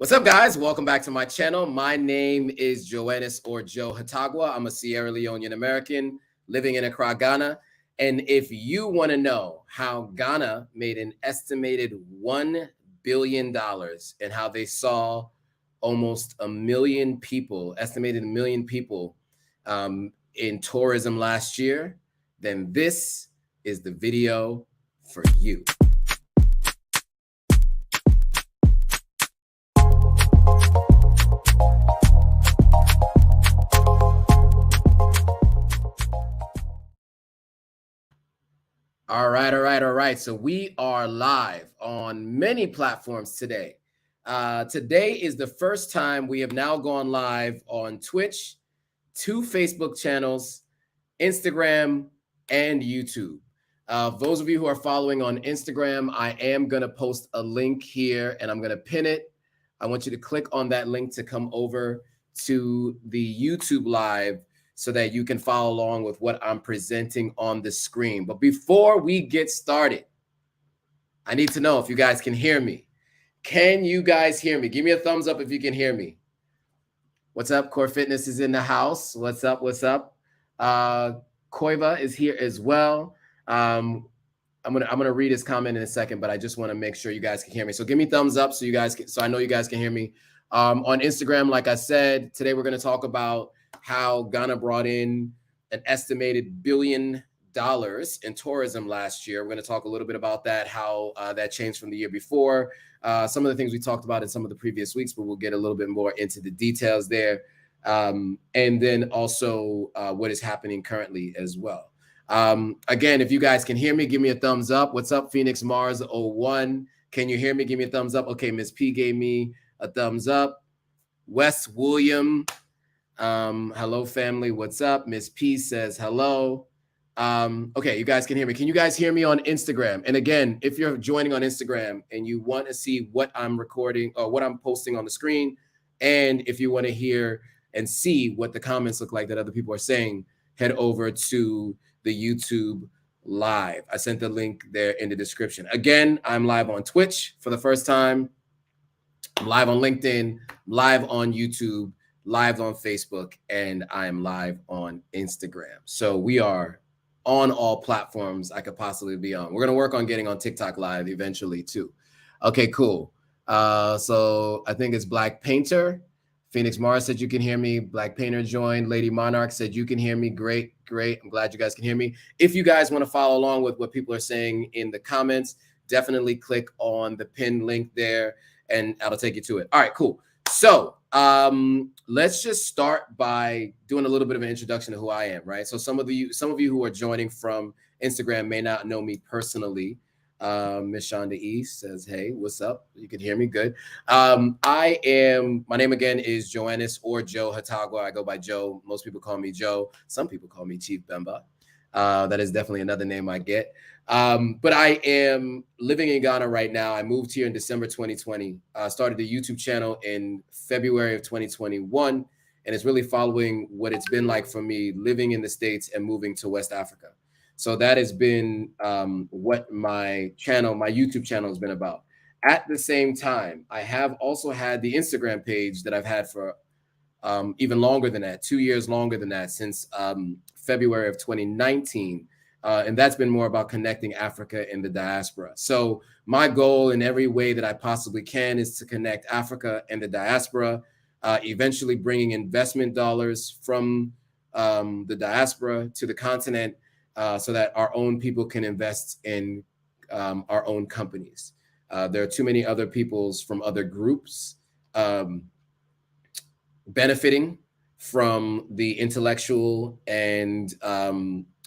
What's up, guys? Welcome back to my channel. My name is Joannis or Joe Hatagwa. I'm a Sierra Leonean American living in Accra, Ghana. And if you want to know how Ghana made an estimated $1 billion and how they saw almost a million people, estimated 1 million people in tourism last year, then this is the video for you. All right. So we are live on many platforms today. Today is the first time we have now gone live on Twitch, 2 Facebook channels, Instagram, and YouTube. Those of you who are following on Instagram, I am going to post a link here and I'm going to pin it. I want you to click on that link to come over to the YouTube live so that you can follow along with what I'm presenting on the screen. But before we get started, I need to know if you guys can hear me. Can you guys hear me? Give me a thumbs up if you can hear me. What's up? Core Fitness is in the house. What's up? Koiva is here as well. I'm gonna read his comment in a second, but I just want to make sure you guys can hear me. So give me thumbs up so I know you guys can hear me. On Instagram, like I said, today we're gonna talk about how Ghana brought in an estimated $1 billion in tourism last year. We're going to talk a little bit about that, how that changed from the year before. Some of the things we talked about in some of the previous weeks, but we'll get a little bit more into the details there. And then also what is happening currently as well. Again, if you guys can hear me, give me a thumbs up. What's up, Phoenix Mars 01? Can you hear me? Give me a thumbs up. Okay, Miss P gave me a thumbs up. Wes William. Hello, family. What's up? Miss P says hello. Okay, you guys can hear me. Can you guys hear me on Instagram? And again, if you're joining on Instagram and you want to see what I'm recording or what I'm posting on the screen, and if you want to hear and see what the comments look like that other people are saying, head over to the YouTube live. I sent the link there in the description. Again, I'm live on Twitch for the first time. I'm live on LinkedIn, live on YouTube, live on Facebook, and I am live on Instagram. So we are on all platforms I could possibly be on. We're going to work on getting on TikTok live eventually too. Okay, cool. So I think it's Black Painter. Phoenix Mars said you can hear me. Black Painter joined. Lady Monarch said you can hear me. Great. I'm glad you guys can hear me. If you guys want to follow along with what people are saying in the comments, definitely click on the pinned link there and that'll take you to it. All right, cool. So let's just start by doing a little bit of an introduction to who I am, right? So some of you who are joining from Instagram may not know me personally. Miss Shonda E says, hey, what's up? You can hear me good. My name again is Joannis or Joe Hatagwa. I go by Joe. Most people call me Joe. Some people call me Chief Bemba. That is definitely another name I get. But I am living in Ghana right now. I moved here in December 2020, started a YouTube channel in February of 2021, and it's really following what it's been like for me living in the States and moving to West Africa. So that has been what my YouTube channel has been about. At the same time, I have also had the Instagram page that I've had for even longer than that, 2 years longer than that, since February of 2019. And that's been more about connecting Africa and the diaspora. So my goal in every way that I possibly can is to connect Africa and the diaspora, eventually bringing investment dollars from the diaspora to the continent so that our own people can invest in our own companies. There are too many other peoples from other groups benefiting from the intellectual and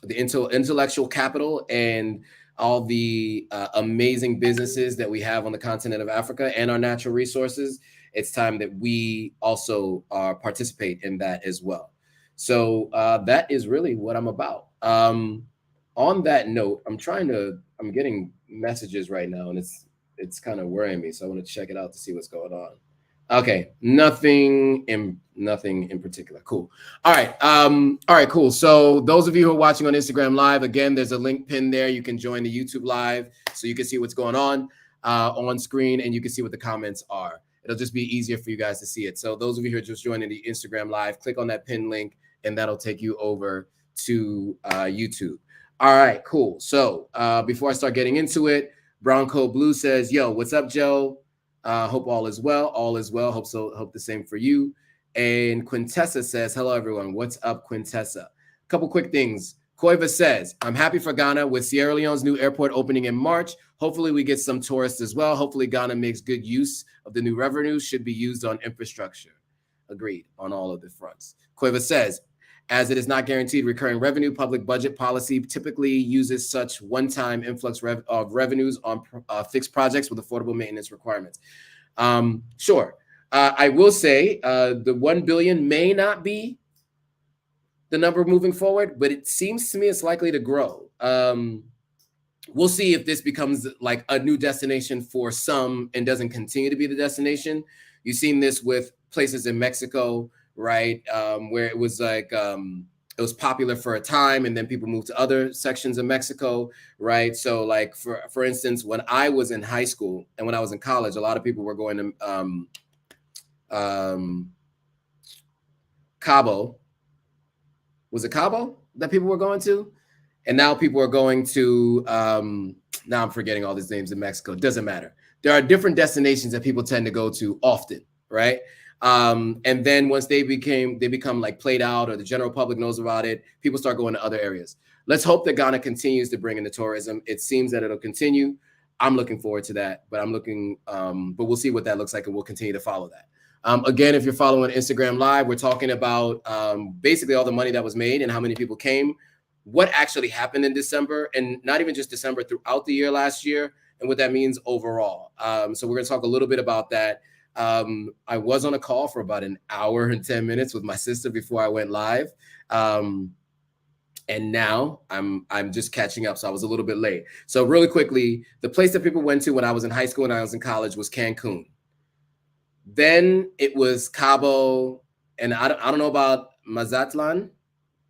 the intellectual capital and all the amazing businesses that we have on the continent of Africa and our natural resources. It's time that we also participate in that as well. So that is really what I'm about. On that note, I'm getting messages right now and it's kind of worrying me. So I want to check it out to see what's going on. Okay, nothing in particular. Cool. All right, cool. So those of you who are watching on Instagram Live, again, there's a link pinned there. You can join the YouTube Live so you can see what's going on screen and you can see what the comments are. It'll just be easier for you guys to see it. So those of you who are just joining the Instagram live, click on that pin link and that'll take you over to YouTube. All right, cool. So before I start getting into it, Bronco Blue says, yo, what's up, Joe? Hope all is well. All is well. Hope the same for you. And Quintessa says, hello, everyone. What's up, Quintessa? A couple quick things. Koiva says, I'm happy for Ghana with Sierra Leone's new airport opening in March. Hopefully we get some tourists as well. Hopefully Ghana makes good use of the new revenues, should be used on infrastructure. Agreed on all of the fronts. Koiva says, as it is not guaranteed recurring revenue, public budget policy typically uses such one-time influx of revenues on fixed projects with affordable maintenance requirements. Sure. I will say the 1 billion may not be the number moving forward, but it seems to me it's likely to grow. We'll see if this becomes like a new destination for some and doesn't continue to be the destination. You've seen this with places in Mexico, right? Where it was like, it was popular for a time and then people moved to other sections of Mexico, right? So like, for instance, when I was in high school and when I was in college, a lot of people were going to Cabo. Was it Cabo that people were going to? And now people are going to, now I'm forgetting all these names in Mexico. It doesn't matter. There are different destinations that people tend to go to often, right? And then once they become like played out or the general public knows about it, people start going to other areas. Let's hope that Ghana continues to bring in the tourism. It seems that it'll continue. I'm looking forward to that, but but we'll see what that looks like and we'll continue to follow that. Again, if you're following Instagram Live, we're talking about basically all the money that was made and how many people came, what actually happened in December, and not even just December, throughout the year last year, and what that means overall. So we're going to talk a little bit about that. I was on a call for about an hour and 10 minutes with my sister before I went live. And now I'm just catching up. So I was a little bit late. So really quickly, the place that people went to when I was in high school and I was in college was Cancun. Then it was Cabo, and I don't know about Mazatlan,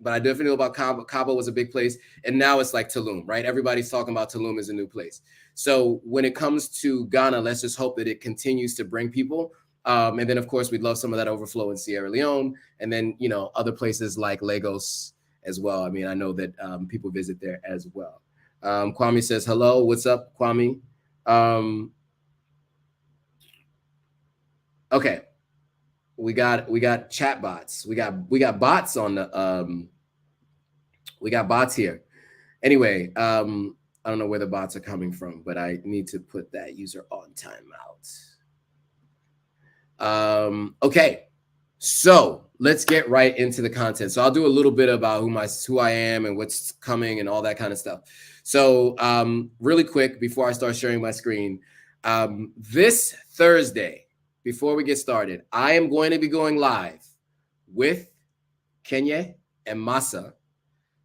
but I definitely know about Cabo. Cabo was a big place, and now it's like Tulum, right? Everybody's talking about Tulum as a new place. So when it comes to Ghana, let's just hope that it continues to bring people. And then, of course, we'd love some of that overflow in Sierra Leone, and then, you know, other places like Lagos as well. I mean, I know that people visit there as well. Kwame says, hello, what's up, Kwame? Okay, we got chat bots. We got bots on the we got bots here. Anyway, I don't know where the bots are coming from, but I need to put that user on timeout. Okay, so let's get right into the content. So I'll do a little bit about who I am and what's coming and all that kind of stuff. So really quick before I start sharing my screen, this Thursday, before we get started, I am going to be going live with Kenya and Masa,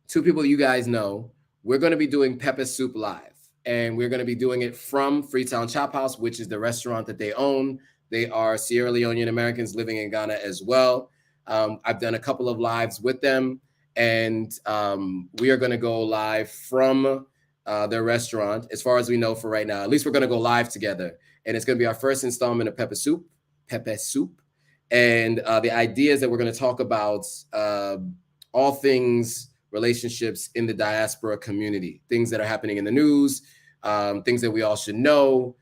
two people you guys know. We're going to be doing Pepper Soup live, and we're going to be doing it from Freetown Chop House, which is the restaurant that they own. They are Sierra Leonean Americans living in Ghana as well. I've done a couple of lives with them, and we are going to go live from their restaurant, as far as we know for right now. At least we're going to go live together. And it's going to be our first installment of Pepper Soup. And the idea is that we're going to talk about all things relationships in the diaspora community, things that are happening in the news, things that we all should know,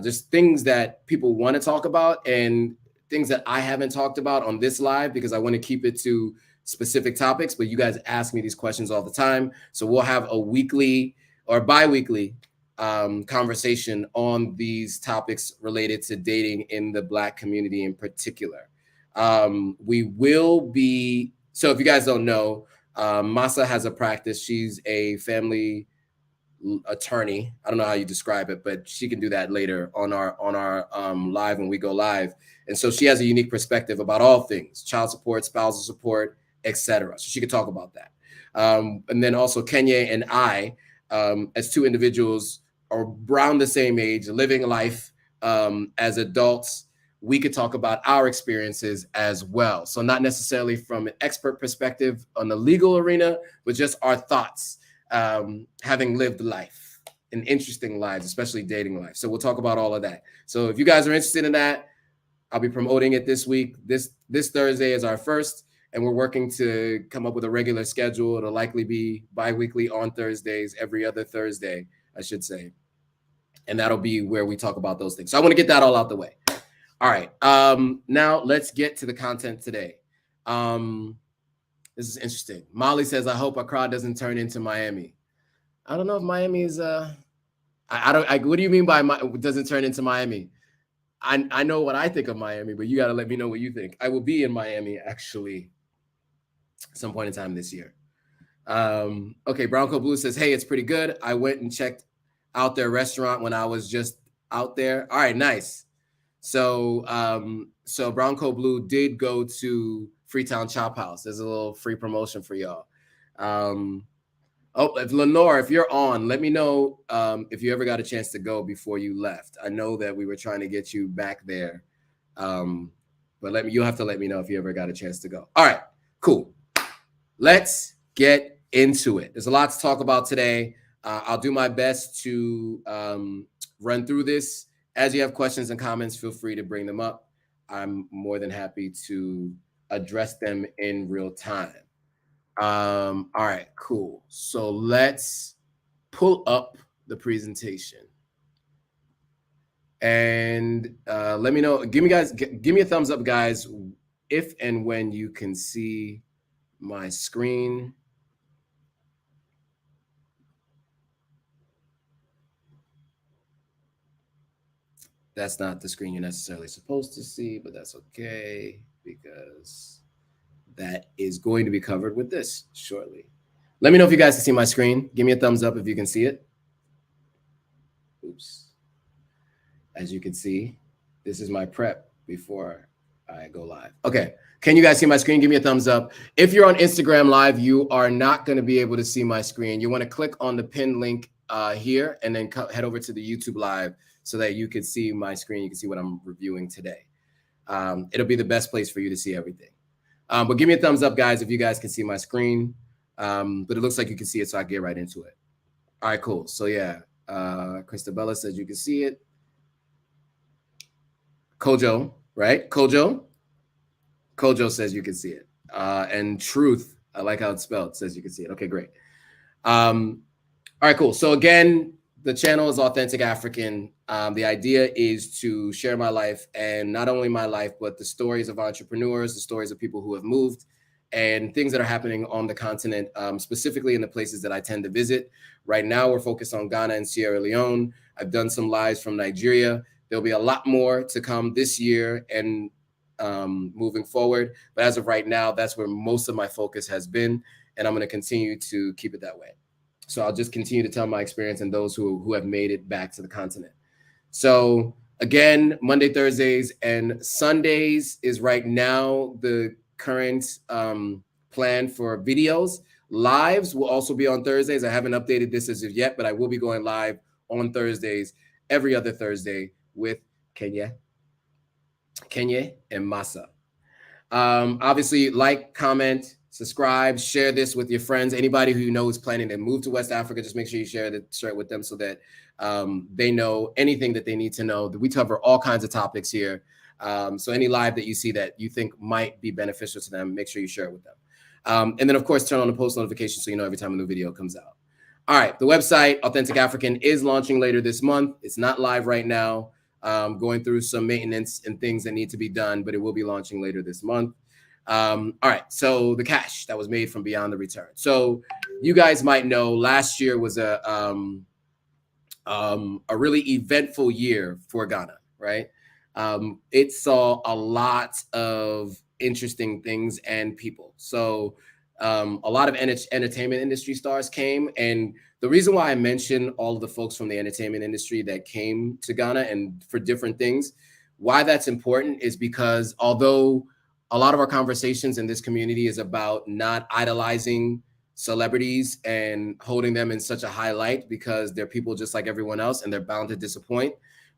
just things that people want to talk about and things that I haven't talked about on this live because I want to keep it to specific topics. But you guys ask me these questions all the time. So we'll have a weekly or bi-weekly conversation on these topics related to dating in the Black community in particular. We will be, so if you guys don't know, Masa has a practice. She's a family attorney. I don't know how you describe it, but she can do that later on our live when we go live. And so she has a unique perspective about all things, child support, spousal support, etc. So she could talk about that. And then also Kenya and I, as two individuals are around the same age, living life as adults, we could talk about our experiences as well. So not necessarily from an expert perspective on the legal arena, but just our thoughts, having lived life and interesting lives, especially dating life. So we'll talk about all of that. So if you guys are interested in that, I'll be promoting it this week. This Thursday is our first, and we're working to come up with a regular schedule. It'll likely be bi-weekly on Thursdays, every other Thursday, I should say. And that'll be where we talk about those things. So I want to get that all out the way. All right. Now let's get to the content today. This is interesting. Molly says, I hope Accra doesn't turn into Miami. I don't know if Miami is what do you mean by doesn't turn into Miami? I know what I think of Miami, but you got to let me know what you think. I will be in Miami actually some point in time this year. Okay, Bronco Blue says, hey, it's pretty good. I went and checked out their restaurant when I was just out there. All right, nice. So so Bronco Blue did go to Freetown Chop House. There's a little free promotion for y'all. Oh, if Lenore, if you're on, let me know if you ever got a chance to go before you left. I know that we were trying to get you back there, but you'll have to let me know if you ever got a chance to go. All right, cool. Let's get into it. There's a lot to talk about today. I'll do my best to run through this. As you have questions and comments, feel free to bring them up. I'm more than happy to address them in real time. All right, cool. So let's pull up the presentation. And let me know, give me a thumbs up, guys, if and when you can see my screen. That's not the screen you're necessarily supposed to see, but that's okay, because that is going to be covered with this shortly. Let me know if you guys can see my screen. Give me a thumbs up if you can see it. Oops. As you can see, this is my prep before I go live. Okay. Can you guys see my screen? Give me a thumbs up. If you're on Instagram Live, you are not going to be able to see my screen. You want to click on the pinned link here and then head over to the YouTube Live so that you can see my screen. You can see what I'm reviewing today. It'll be the best place for you to see everything. But give me a thumbs up, guys, if you guys can see my screen. But it looks like you can see it, so I get right into it. All right, cool. So yeah, Christabella says you can see it. Kojo, right? Kojo says you can see it. And Truth, I like how it's spelled, says you can see it. Okay, great. All right, cool. So again, the channel is Authentic African. The idea is to share my life, and not only my life, but the stories of entrepreneurs, the stories of people who have moved, and things that are happening on the continent, specifically in the places that I tend to visit. Right now, we're focused on Ghana and Sierra Leone. I've done some lives from Nigeria. There'll be a lot more to come this year and moving forward. But as of right now, that's where most of my focus has been, and I'm going to continue to keep it that way. So I'll just continue to tell my experience and those who have made it back to the continent. So again, Monday, Thursdays, and Sundays is right now the current plan for videos. Lives will also be on Thursdays. I haven't updated this as of yet, but I will be going live on Thursdays, every other Thursday with Kenya and Masa. Obviously, like, comment, subscribe, share this with your friends. Anybody who you know is planning to move to West Africa, just make sure you share it with them so that they know anything that they need to know. We cover all kinds of topics here. So any live that you see that you think might be beneficial to them, make sure you share it with them. And then, of course, turn on the post notification so you know every time a new video comes out. All right, the website, Authentic African, is launching later this month. It's not live right now. Going through some maintenance and things that need to be done, but it will be launching later this month. All right, so the cash that was made from Beyond the Return. So you guys might know last year was a really eventful year for Ghana, right? It saw a lot of interesting things and people. So a lot of entertainment industry stars came. And the reason why I mention all of the folks from the entertainment industry that came to Ghana and for different things, why that's important is because although a lot of our conversations in this community is about not idolizing celebrities and holding them in such a high light because they're people just like everyone else and they're bound to disappoint,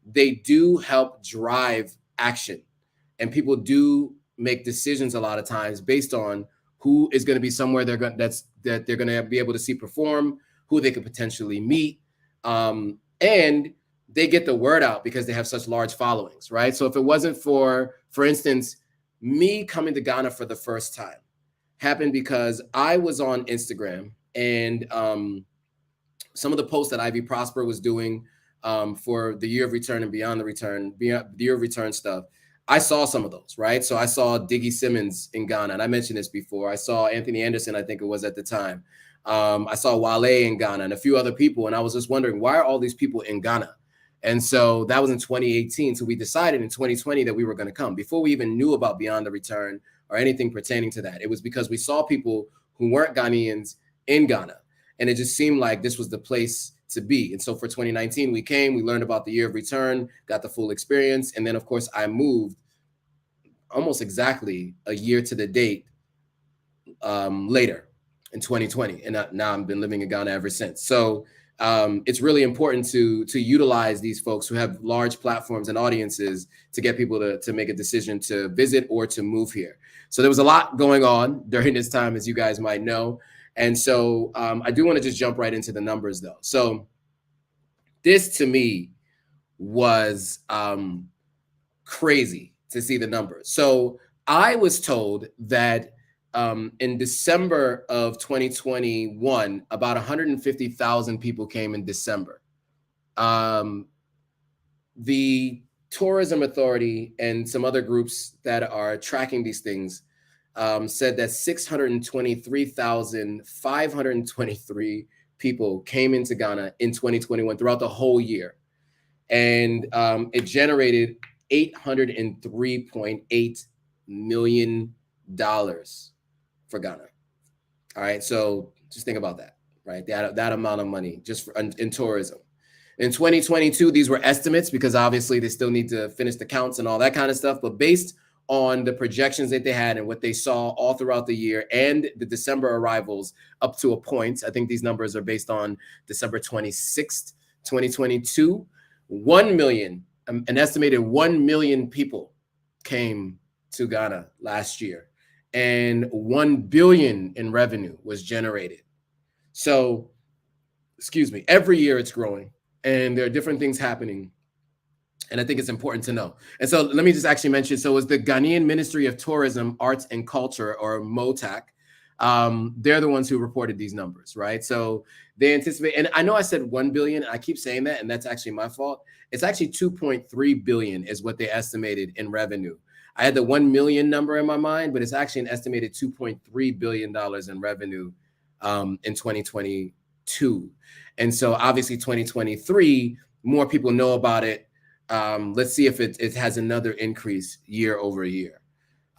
they do help drive action. And people do make decisions a lot of times based on who is going to be somewhere that they're going to be able to see perform, who they could potentially meet. And they get the word out because they have such large followings, right? So if it wasn't for For instance, me coming to Ghana for the first time happened because I was on Instagram, and some of the posts that Ivy Prosper was doing for the year of return and beyond the year of return stuff, I saw some of those, right? So I saw Diggy Simmons in Ghana, and I mentioned this before. I saw Anthony Anderson, I think it was at the time. I saw Wale in Ghana and a few other people, and I was just wondering, why are all these people in Ghana? And so that was in 2018. So we decided in 2020 that we were going to come before we even knew about Beyond the Return or anything pertaining to that. It was because we saw people who weren't Ghanaians in Ghana, and it just seemed like this was the place to be. And so for 2019, we came, we learned about the year of return, got the full experience. And then, of course, I moved almost exactly a year to the date later in 2020. And now I've been living in Ghana ever since. So it's really important to utilize these folks who have large platforms and audiences to get people to make a decision to visit or to move here. So there was a lot going on during this time, as you guys might know. And so I do want to just jump right into the numbers, though. So this to me was crazy to see the numbers. So I was told that in December of 2021, about 150,000 people came in December. The Tourism Authority and some other groups that are tracking these things said that 623,523 people came into Ghana in 2021 throughout the whole year. And it generated $803.8 million for Ghana. All right, so just think about that, right? That amount of money just in tourism. In 2022, these were estimates because obviously they still need to finish the counts and all that kind of stuff. But based on the projections that they had and what they saw all throughout the year and the December arrivals up to a point, I think these numbers are based on December 26th, 2022, 1 million, an estimated 1 million people came to Ghana last year, and 1 billion in revenue was generated. So, every year it's growing, and there are different things happening. And I think it's important to know. And so let me just actually mention, so it's the Ghanaian Ministry of Tourism, Arts and Culture, or MoTAC. They're the ones who reported these numbers, right? So they anticipate, and I know I said 1 billion, I keep saying that, and that's actually my fault. It's actually 2.3 billion is what they estimated in revenue. I had the 1 million number in my mind, but it's actually an estimated $2.3 billion in revenue in 2022. And so obviously 2023, more people know about it. Let's see if it has another increase year over year.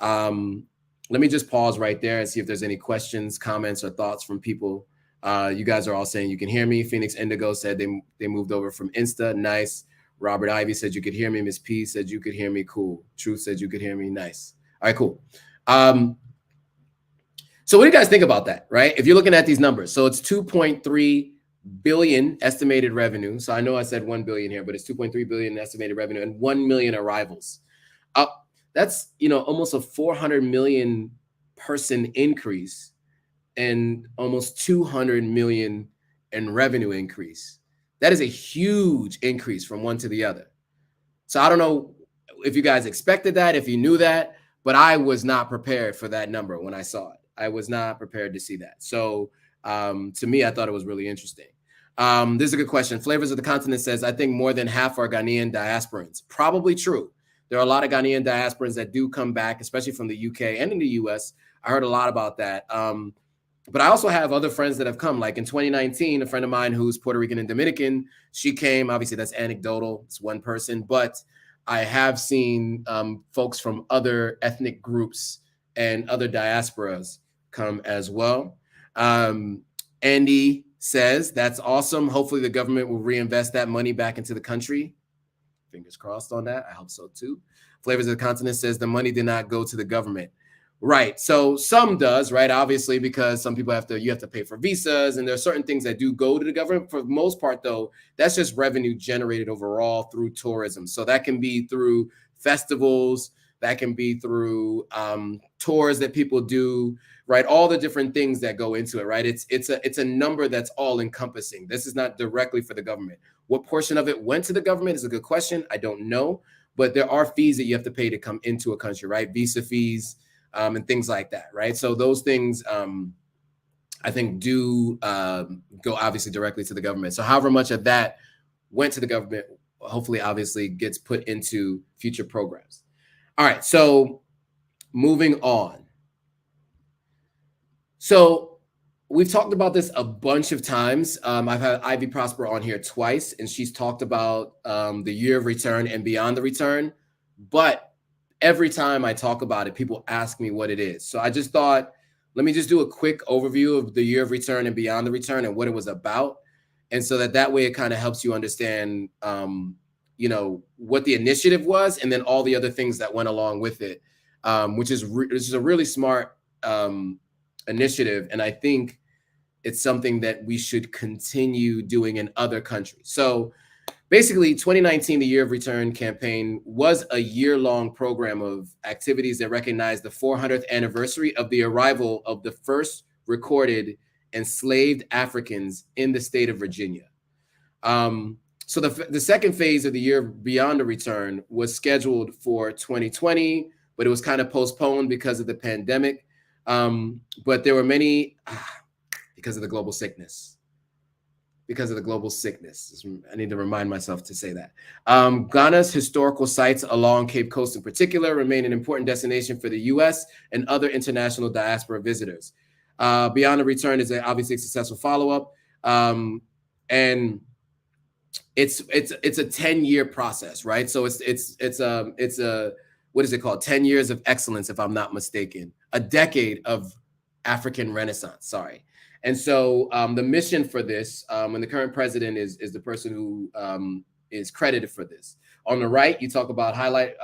Let me just pause right there and see if there's any questions, comments, or thoughts from people. You guys are all saying you can hear me. Phoenix Indigo said they moved over from Insta. Nice. Robert Ivy said you could hear me. Miss P said you could hear me. Cool. Truth said you could hear me. Nice. All right, cool. So what do you guys think about that, right? If you're looking at these numbers, so it's 2.3 billion estimated revenue. So I know I said 1 billion here, but it's 2.3 billion estimated revenue and 1 million arrivals. That's, almost a 400 million person increase and almost 200 million in revenue increase. That is a huge increase from one to the other. So I don't know if you guys expected that, if you knew that, but I was not prepared for that number when I saw it. I was not prepared to see that. So to me, I thought it was really interesting. This is a good question. Flavors of the Continent says, I think more than half are Ghanaian diasporans. Probably true. There are a lot of Ghanaian diasporans that do come back, especially from the UK and in the US. I heard a lot about that. But I also have other friends that have come. Like in 2019, a friend of mine who's Puerto Rican and Dominican, she came. Obviously, that's anecdotal. It's one person. But I have seen folks from other ethnic groups and other diasporas come as well. Andy says, that's awesome. Hopefully the government will reinvest that money back into the country. Fingers crossed on that. I hope so too. Flavors of the Continent says the money did not go to the government. Right. So some does, right? Obviously, because some people you have to pay for visas, and there are certain things that do go to the government. For the most part, though, that's just revenue generated overall through tourism. So that can be through festivals, that can be through tours that people do, right? All the different things that go into it, right? It's a number that's all encompassing. This is not directly for the government. What portion of it went to the government is a good question. I don't know, but there are fees that you have to pay to come into a country, right? Visa fees and things like that, right? So those things I think do go obviously directly to the government. So however much of that went to the government, hopefully obviously gets put into future programs. All right, so moving on. So we've talked about this a bunch of times. I've had Ivy Prosper on here twice, and she's talked about the year of return and beyond the return. But every time I talk about it, people ask me what it is. So I just thought, let me just do a quick overview of the year of return and beyond the return and what it was about. And so that way it kind of helps you understand, what the initiative was and then all the other things that went along with it, which is a really smart initiative. And I think it's something that we should continue doing in other countries. So basically, 2019, the Year of Return campaign, was a year-long program of activities that recognized the 400th anniversary of the arrival of the first recorded enslaved Africans in the state of Virginia. So the second phase of the Year Beyond the Return was scheduled for 2020, but it was kind of postponed because of the pandemic. But there were many, because of the global sickness. I need to remind myself to say that. Ghana's historical sites along Cape Coast in particular remain an important destination for the U.S. and other international diaspora visitors. Beyond the Return is obviously a successful follow-up. And it's a 10-year process, right? So it's a what is it called? 10 years of excellence, if I'm not mistaken. A decade of African Renaissance, sorry. And so the mission for this, and the current president is the person who is credited for this. On the right, you talk about highlight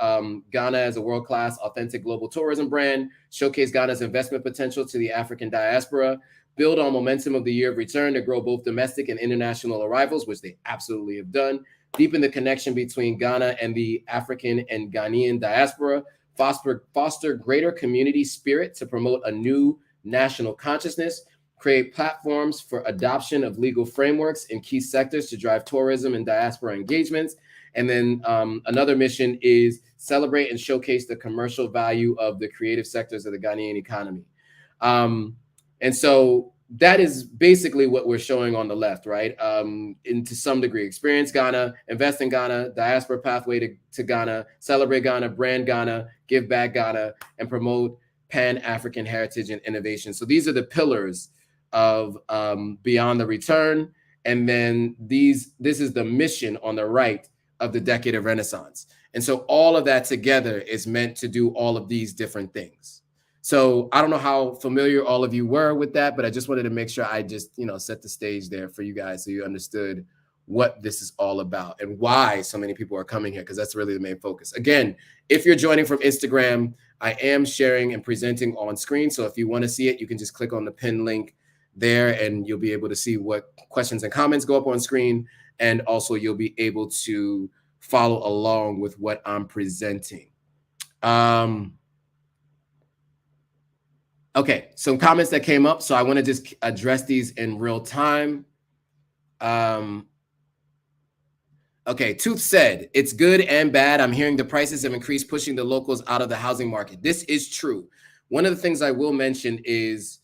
Ghana as a world-class, authentic global tourism brand, showcase Ghana's investment potential to the African diaspora, build on momentum of the Year of Return to grow both domestic and international arrivals, which they absolutely have done, deepen the connection between Ghana and the African and Ghanaian diaspora, foster greater community spirit to promote a new national consciousness, create platforms for adoption of legal frameworks in key sectors to drive tourism and diaspora engagements. And then another mission is celebrate and showcase the commercial value of the creative sectors of the Ghanaian economy. And so that is basically what we're showing on the left, right? And to some degree, experience Ghana, invest in Ghana, diaspora pathway to Ghana, celebrate Ghana, brand Ghana, give back Ghana, and promote Pan-African heritage and innovation. So these are the pillars of Beyond the Return. And then this is the mission on the right of the Decade of Renaissance. And so all of that together is meant to do all of these different things. So I don't know how familiar all of you were with that, but I just wanted to make sure I just, set the stage there for you guys so you understood what this is all about and why so many people are coming here, because that's really the main focus. Again, if you're joining from Instagram, I am sharing and presenting on screen. So if you want to see it, you can just click on the pin link there and you'll be able to see what questions and comments go up on screen. And also you'll be able to follow along with what I'm presenting. Okay, some comments that came up. So I want to just address these in real time. Okay, Tooth said, it's good and bad. I'm hearing the prices have increased, pushing the locals out of the housing market. This is true. One of the things I will mention is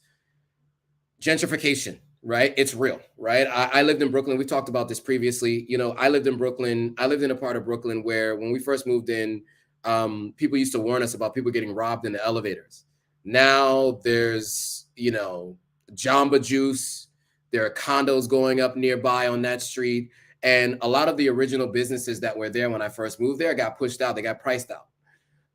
gentrification, right? It's real, right? I lived in Brooklyn. We talked about this previously. I lived in Brooklyn. I lived in a part of Brooklyn where when we first moved in, people used to warn us about people getting robbed in the elevators. Now there's, Jamba Juice. There are condos going up nearby on that street. And a lot of the original businesses that were there when I first moved there got pushed out. They got priced out.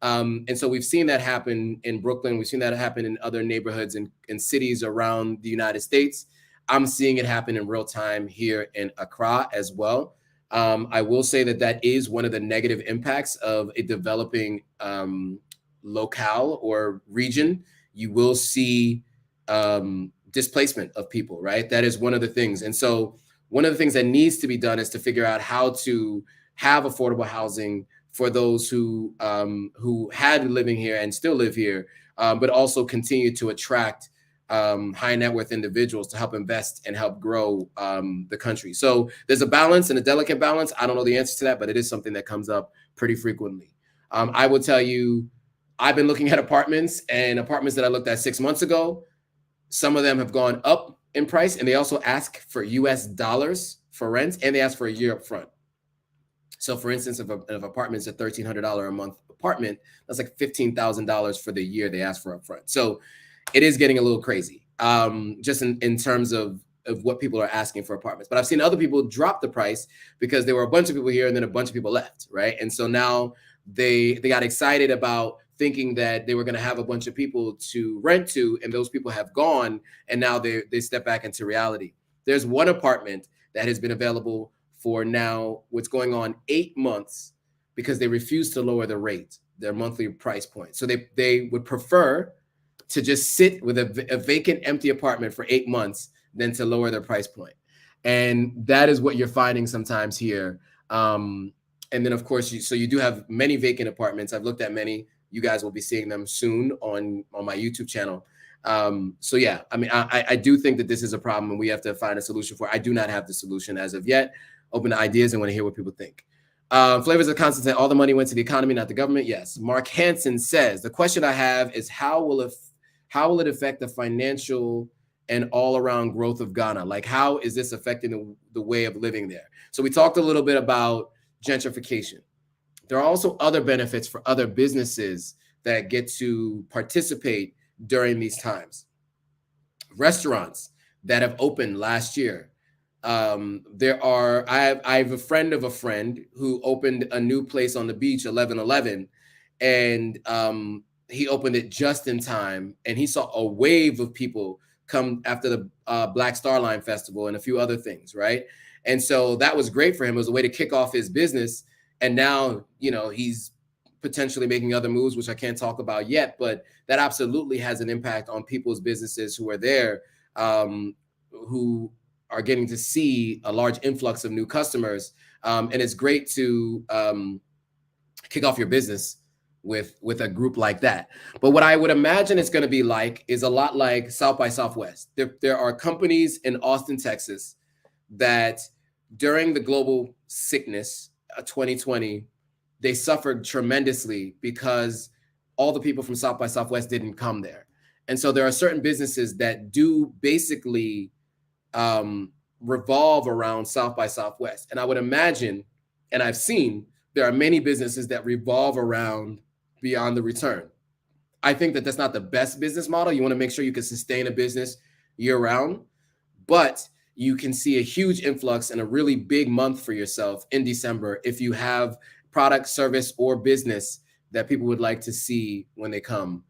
And so we've seen that happen in Brooklyn. We've seen that happen in other neighborhoods and cities around the United States. I'm seeing it happen in real time here in Accra as well. I will say that is one of the negative impacts of a developing locale or region. You will see displacement of people, right? That is one of the things. And so one of the things that needs to be done is to figure out how to have affordable housing for those who had been living here and still live here, but also continue to attract high net worth individuals to help invest and help grow the country. So there's a balance and a delicate balance. I don't know the answer to that, but it is something that comes up pretty frequently. I will tell you, I've been looking at apartments that I looked at 6 months ago. Some of them have gone up in price, and they also ask for US dollars for rent, and they ask for a year up front. So for instance, if an apartment's a $1,300 a month apartment, that's like $15,000 for the year they ask for up front. So it is getting a little crazy, just in terms of what people are asking for apartments. But I've seen other people drop the price because there were a bunch of people here and then a bunch of people left, right? And so now they got excited about thinking that they were going to have a bunch of people to rent to, and those people have gone, and now they step back into reality. There's one apartment that has been available for now what's going on 8 months because they refuse to lower the rate, their monthly price point. So they would prefer to just sit with a vacant, empty apartment for 8 months than to lower their price point. And that is what you're finding sometimes here. And then, of course, you do have many vacant apartments. I've looked at many. You guys will be seeing them soon on my YouTube channel. So yeah, I mean, I do think that this is a problem and we have to find a solution for it. I do not have the solution as of yet. Open to ideas and want to hear what people think. Flavors of Constant, all the money went to the economy, not the government. Yes. Mark Hansen says, the question I have is how will it affect the financial and all-around growth of Ghana? Like, how is this affecting the way of living there? So we talked a little bit about gentrification. There are also other benefits for other businesses that get to participate during these times. Restaurants that have opened last year. I have a friend of a friend who opened a new place on the beach, 1111, and he opened it just in time, and he saw a wave of people come after the Black Star Line Festival and a few other things, right? And so that was great for him. It was a way to kick off his business, and now, you know, he's potentially making other moves, which I can't talk about yet, but that absolutely has an impact on people's businesses who are there, who are getting to see a large influx of new customers. And it's great to kick off your business with a group like that. But what I would imagine it's going to be like is a lot like South by Southwest. There are companies in Austin, Texas, that during the global sickness, 2020, they suffered tremendously because all the people from South by Southwest didn't come there. And so there are certain businesses that do basically revolve around South by Southwest. And I would imagine, and I've seen, there are many businesses that revolve around Beyond the Return. I think that that's not the best business model. You want to make sure you can sustain a business year round, but you can see a huge influx and a really big month for yourself in December if you have product, service, or business that people would like to see when they come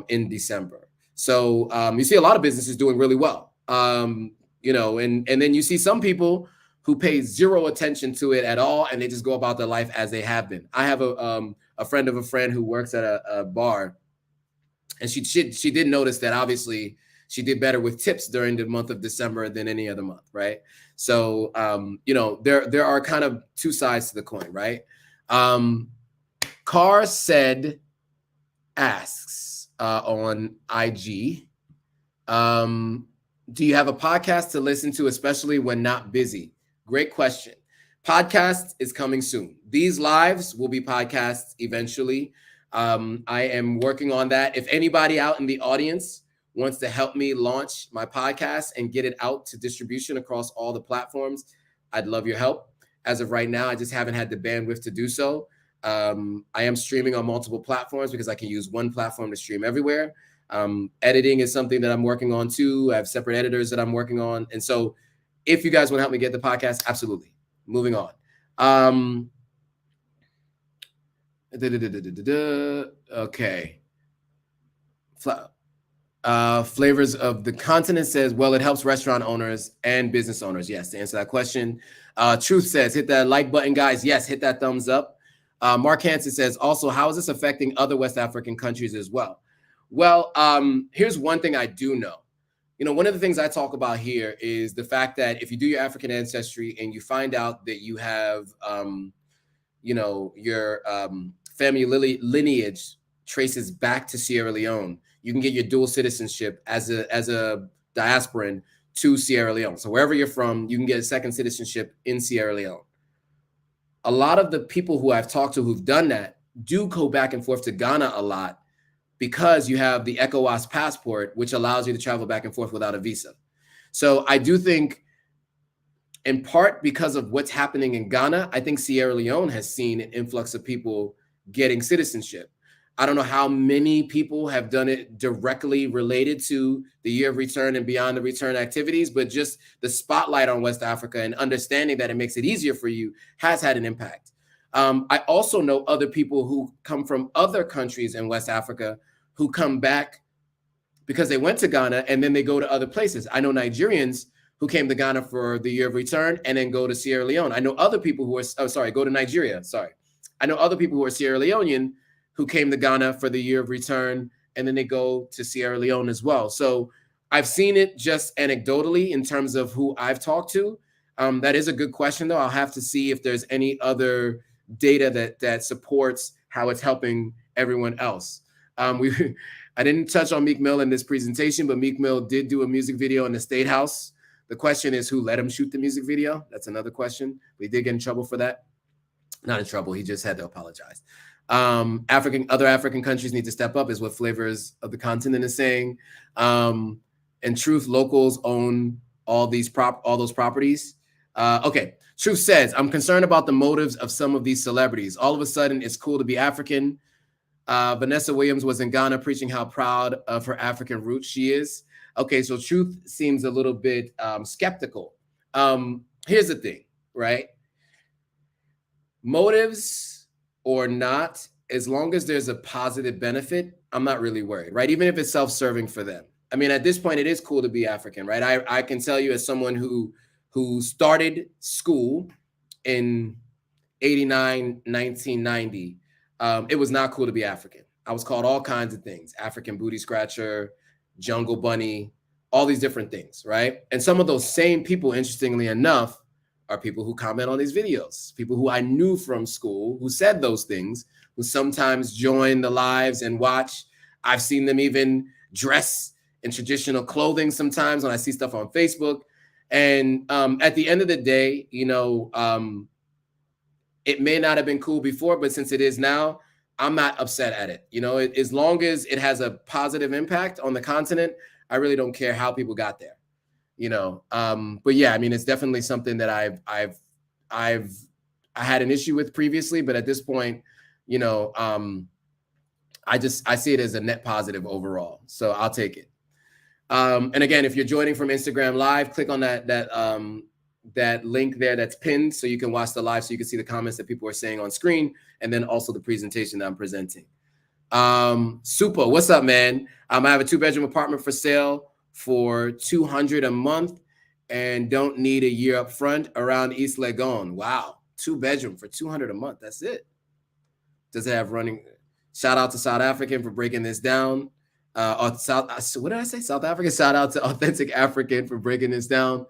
in December. So you see a lot of businesses doing really well. You know, and then you see some people who pay zero attention to it at all, and they just go about their life as they have been. I have a friend of a friend who works at a bar, and she did notice that obviously she did better with tips during the month of December than any other month, right? So you know, there are kind of two sides to the coin, right? Carr said asks on IG. Do you have a podcast to listen to, especially when not busy? Great question. Podcast is coming soon. These lives will be podcasts eventually. I am working on that. If anybody out in the audience wants to help me launch my podcast and get it out to distribution across all the platforms, I'd love your help. As of right now, I just haven't had the bandwidth to do so. I am streaming on multiple platforms because I can use one platform to stream everywhere. Editing is something that I'm working on too. I have separate editors that I'm working on. And so if you guys want to help me get the podcast, absolutely. Moving on. Okay. Flavors of the Continent says, well, it helps restaurant owners and business owners. Yes, to answer that question. Truth says, hit that like button, guys. Yes, hit that thumbs up. Mark Hansen says, also, how is this affecting other West African countries as well? Well, here's one thing I do know. You know, one of the things I talk about here is the fact that if you do your African ancestry and you find out that you have, you know, your family lineage traces back to Sierra Leone, you can get your dual citizenship as a diasporan to Sierra Leone. So wherever you're from, you can get a second citizenship in Sierra Leone. A lot of the people who I've talked to who've done that do go back and forth to Ghana a lot because you have the ECOWAS passport, which allows you to travel back and forth without a visa. So I do think, in part because of what's happening in Ghana, I think Sierra Leone has seen an influx of people getting citizenship. I don't know how many people have done it directly related to the year of return and beyond the return activities, but just the spotlight on West Africa and understanding that it makes it easier for you has had an impact. I also know other people who come from other countries in West Africa who come back because they went to Ghana and then they go to other places. I know Nigerians who came to Ghana for the year of return and then go to Sierra Leone. I know other people who are, go to Nigeria. I know other people who are Sierra Leonean who came to Ghana for the year of return, and then they go to Sierra Leone as well. So I've seen it just anecdotally in terms of who I've talked to. That is a good question, though. I'll have to see if there's any other data that supports how it's helping everyone else. I didn't touch on Meek Mill in this presentation, but Meek Mill did do a music video in the State House. The question is, who let him shoot the music video? That's another question. We did get in trouble for that. Not in trouble. He just had to apologize. Other African countries need to step up, is what Flavors of the Continent is saying. In truth, locals own all those properties. Okay. Truth says, I'm concerned about the motives of some of these celebrities. All of a sudden, it's cool to be African. Vanessa Williams was in Ghana preaching how proud of her African roots she is. Okay, so Truth seems a little bit skeptical. Here's the thing, right? Motives or not, as long as there's a positive benefit, I'm not really worried, right? Even if it's self-serving for them. I mean, at this point, it is cool to be African, right? I can tell you, as someone who started school in 89, 1990, it was not cool to be African. I was called all kinds of things: African booty scratcher, jungle bunny, all these different things, right? And some of those same people, interestingly enough, are people who comment on these videos, people who I knew from school who said those things, who sometimes join the lives and watch. I've seen them even dress in traditional clothing sometimes when I see stuff on Facebook. And at the end of the day, it may not have been cool before, but since it is now, I'm not upset at it. As long as it has a positive impact on the continent, I really don't care how people got there. But yeah, I mean, it's definitely something that I had an issue with previously, but at this point, I see it as a net positive overall. So I'll take it. And again, if you're joining from Instagram Live, click on that link there that's pinned so you can watch the live, so you can see the comments that people are saying on screen, and then also the presentation that I'm presenting. Super, what's up, man? I have a 2-bedroom apartment for sale for $200 a month and don't need a year up front around East Legon. Wow, 2-bedroom for $200 a month. That's it. Does it have running? Shout out to South African for breaking this down. What did I say? South African. Shout out to Authentic African for breaking this down.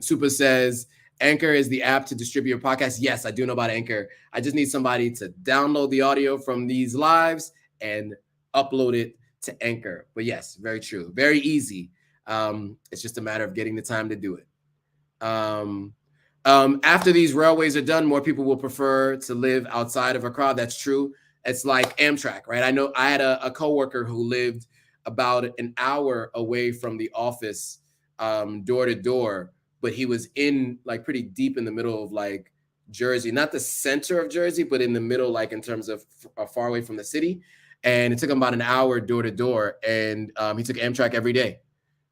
Super says, Anchor is the app to distribute your podcast. Yes, I do know about Anchor. I just need somebody to download the audio from these lives and upload it to Anchor. But yes, very true. Very easy. It's just a matter of getting the time to do it. After these railways are done, more people will prefer to live outside of Accra. That's true. It's like Amtrak, right? I know I had a coworker who lived about an hour away from the office, door to door, but he was in like pretty deep in the middle of like Jersey, not the center of Jersey, but in the middle, like in terms of far away from the city. And it took him about an hour door to door, and he took Amtrak every day.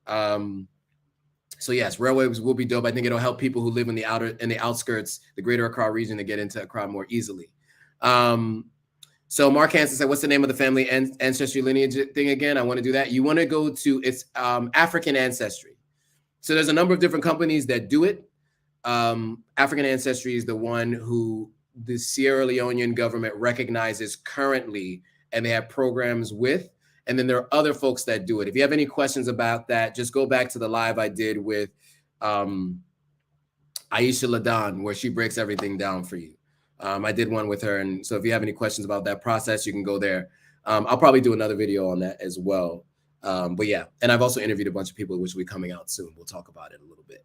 So yes, railways will be dope. I think it'll help people who live in the outskirts, the greater Accra region, to get into Accra more easily. So Mark Hansen said, what's the name of the family ancestry lineage thing again? I want to do that. You want to go to African Ancestry. So there's a number of different companies that do it. African Ancestry is the one who the Sierra Leonean government recognizes currently, and they have programs with. And then there are other folks that do it. If you have any questions about that, just go back to the live I did with Aisha Ladan, where she breaks everything down for you. I did one with her. And so if you have any questions about that process, you can go there. I'll probably do another video on that as well. But yeah, and I've also interviewed a bunch of people, which will be coming out soon. We'll talk about it a little bit.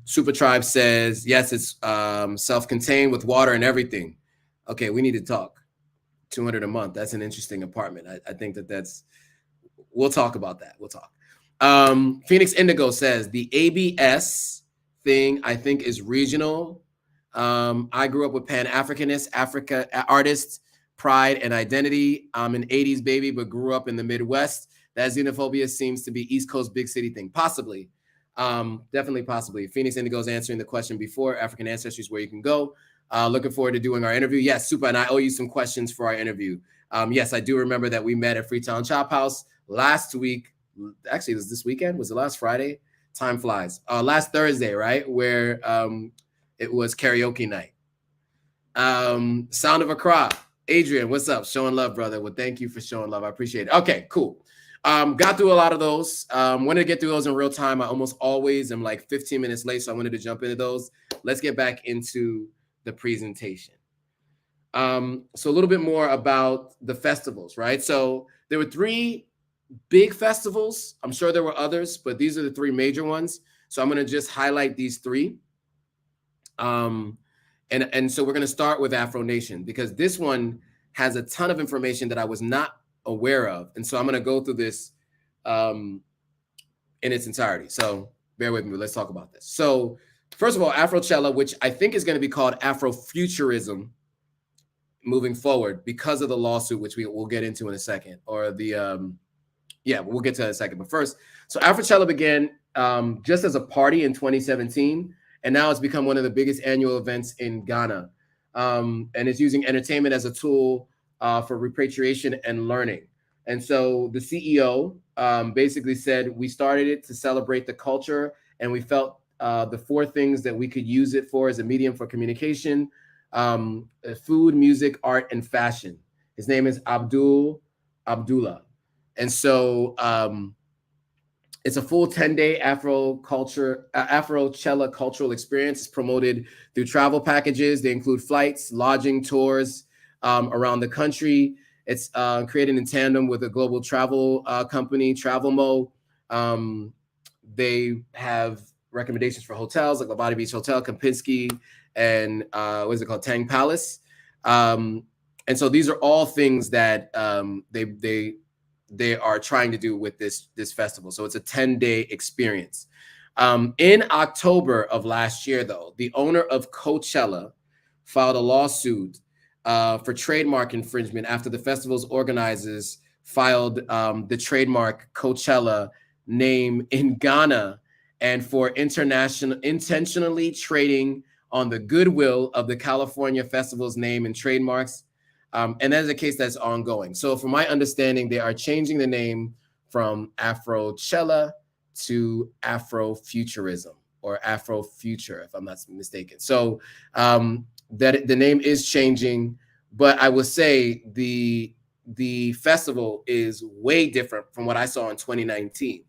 Super Tribe says, yes, it's self-contained with water and everything. Okay, we need to talk. 200 a month. That's an interesting apartment. I think that's, we'll talk about that. We'll talk. Phoenix Indigo says the ABS thing, I think, is regional. I grew up with Pan-Africanist, Africa artists, pride and identity. I'm an 80s baby, but grew up in the Midwest. That xenophobia seems to be East Coast big city thing. Possibly. Definitely possibly. Phoenix Indigo is answering the question before. African Ancestry is where you can go. Looking forward to doing our interview. Yes, super. And I owe you some questions for our interview. Yes, I do remember that we met at Freetown Chop House last week. Actually, it was this weekend. Was it last Friday? Time flies. Last Thursday, right? Where it was karaoke night. Sound of Accra. Adrian, what's up? Showing love, brother. Well, thank you for showing love. I appreciate it. Okay, cool. Got through a lot of those. Wanted to get through those in real time. I almost always am like 15 minutes late, so I wanted to jump into those. Let's get back into the presentation. So a little bit more about the festivals, right? So there were 3 big festivals. I'm sure there were others, but these are the 3 major ones. So I'm going to just highlight these 3. And so we're going to start with Afro Nation because this one has a ton of information that I was not aware of. And so I'm going to go through this in its entirety. So bear with me. Let's talk about this. So first of all, Afrochella, which I think is going to be called Afrofuturism moving forward because of the lawsuit, which we'll get into in a second, or the, yeah, we'll get to that in a second. But first, so Afrochella began just as a party in 2017, and now it's become one of the biggest annual events in Ghana. And it's using entertainment as a tool for repatriation and learning. And so the CEO basically said, we started it to celebrate the culture, and we felt the 4 things that we could use it for as a medium for communication: food, music, art, and fashion. His name is Abdullah. And so it's a full 10-day Afrochella cultural experience. It's promoted through travel packages. They include flights, lodging, tours around the country. It's created in tandem with a global travel company, Travelmo. They have recommendations for hotels like Labadi Beach Hotel, Kempinski, and what is it called, Tang Palace. And so these are all things that they are trying to do with this festival. So it's a 10-day experience. In October of last year, though, the owner of Coachella filed a lawsuit for trademark infringement after the festival's organizers filed the trademark Coachella name in Ghana and for intentionally trading on the goodwill of the California festival's name and trademarks. And that is a case that's ongoing. So from my understanding, they are changing the name from Afrochella to Afrofuturism or Afrofuture, if I'm not mistaken. So that the name is changing, but I will say the festival is way different from what I saw in 2019.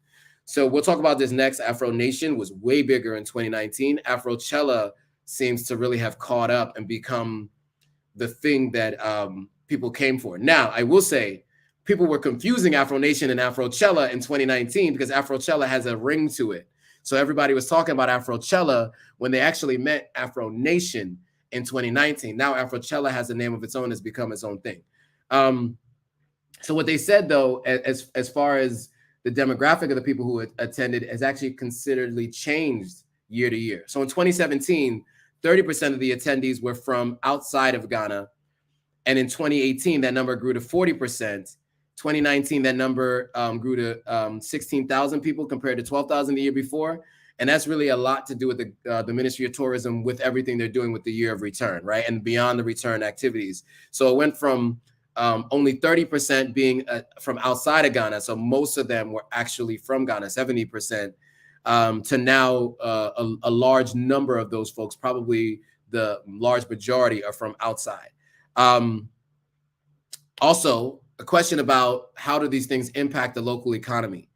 So we'll talk about this next. Afro Nation was way bigger in 2019. Afrochella seems to really have caught up and become the thing that people came for. Now, I will say people were confusing Afro Nation and Afrochella in 2019 because Afrochella has a ring to it. So everybody was talking about Afrochella when they actually meant Afro Nation in 2019. Now Afrochella has a name of its own, has become its own thing. So what they said, though, as far as the demographic of the people who attended has actually considerably changed year to year. So in 2017, 30% of the attendees were from outside of Ghana. And in 2018, that number grew to 40%. 2019, that number grew to 16,000 people compared to 12,000 the year before. And that's really a lot to do with the Ministry of Tourism, with everything they're doing with the year of return, right? And beyond the return activities. So it went from only 30% being from outside of Ghana. So most of them were actually from Ghana, 70%. To now a large number of those folks, probably the large majority, are from outside. Also, a question about how do these things impact the local economy?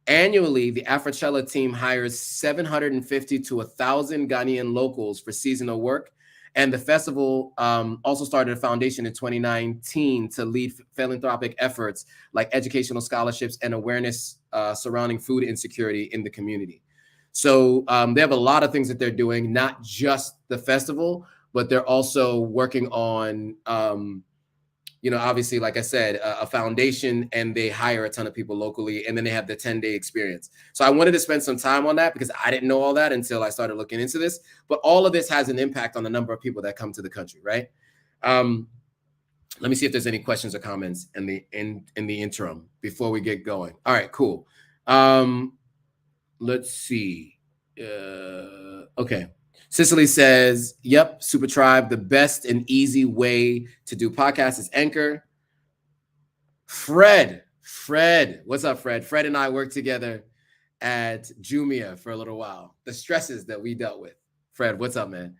Annually, the Afrochella team hires 750 to 1,000 Ghanaian locals for seasonal work And the festival also started a foundation in 2019 to lead philanthropic efforts like educational scholarships and awareness surrounding food insecurity in the community. So they have a lot of things that they're doing, not just the festival, but they're also working on, obviously, like I said, a foundation, and they hire a ton of people locally, and then they have the 10-day experience. So I wanted to spend some time on that because I didn't know all that until I started looking into this. But all of this has an impact on the number of people that come to the country, right? Let me see if there's any questions or comments in the interim before we get going. All right, cool. Let's see. Okay. Cicely says, yep, Super Tribe, the best and easy way to do podcasts is Anchor. Fred, what's up, Fred? Fred and I worked together at Jumia for a little while. The stresses that we dealt with. Fred, what's up, man?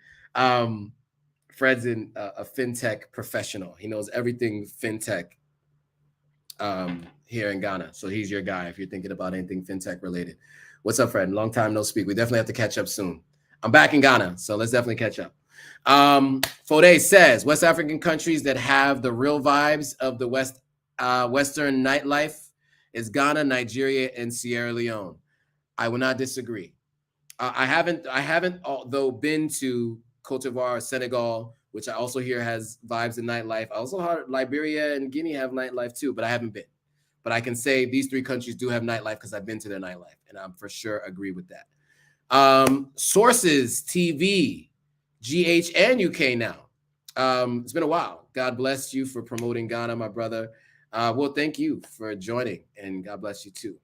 Fred's a fintech professional. He knows everything fintech here in Ghana. So he's your guy if you're thinking about anything fintech related. What's up, Fred? Long time no speak. We definitely have to catch up soon. I'm back in Ghana, so let's definitely catch up. Fode says, West African countries that have the real vibes of the Western nightlife is Ghana, Nigeria, and Sierra Leone. I will not disagree. I haven't though been to Cote d'Ivoire, Senegal, which I also hear has vibes in nightlife. I also heard Liberia and Guinea have nightlife too, but I haven't been. But I can say these three countries do have nightlife because I've been to their nightlife, and I'm for sure agree with that. Sources TV, GH, and UK now. It's been a while. God bless you for promoting Ghana, my brother. Well, thank you for joining, and God bless you too.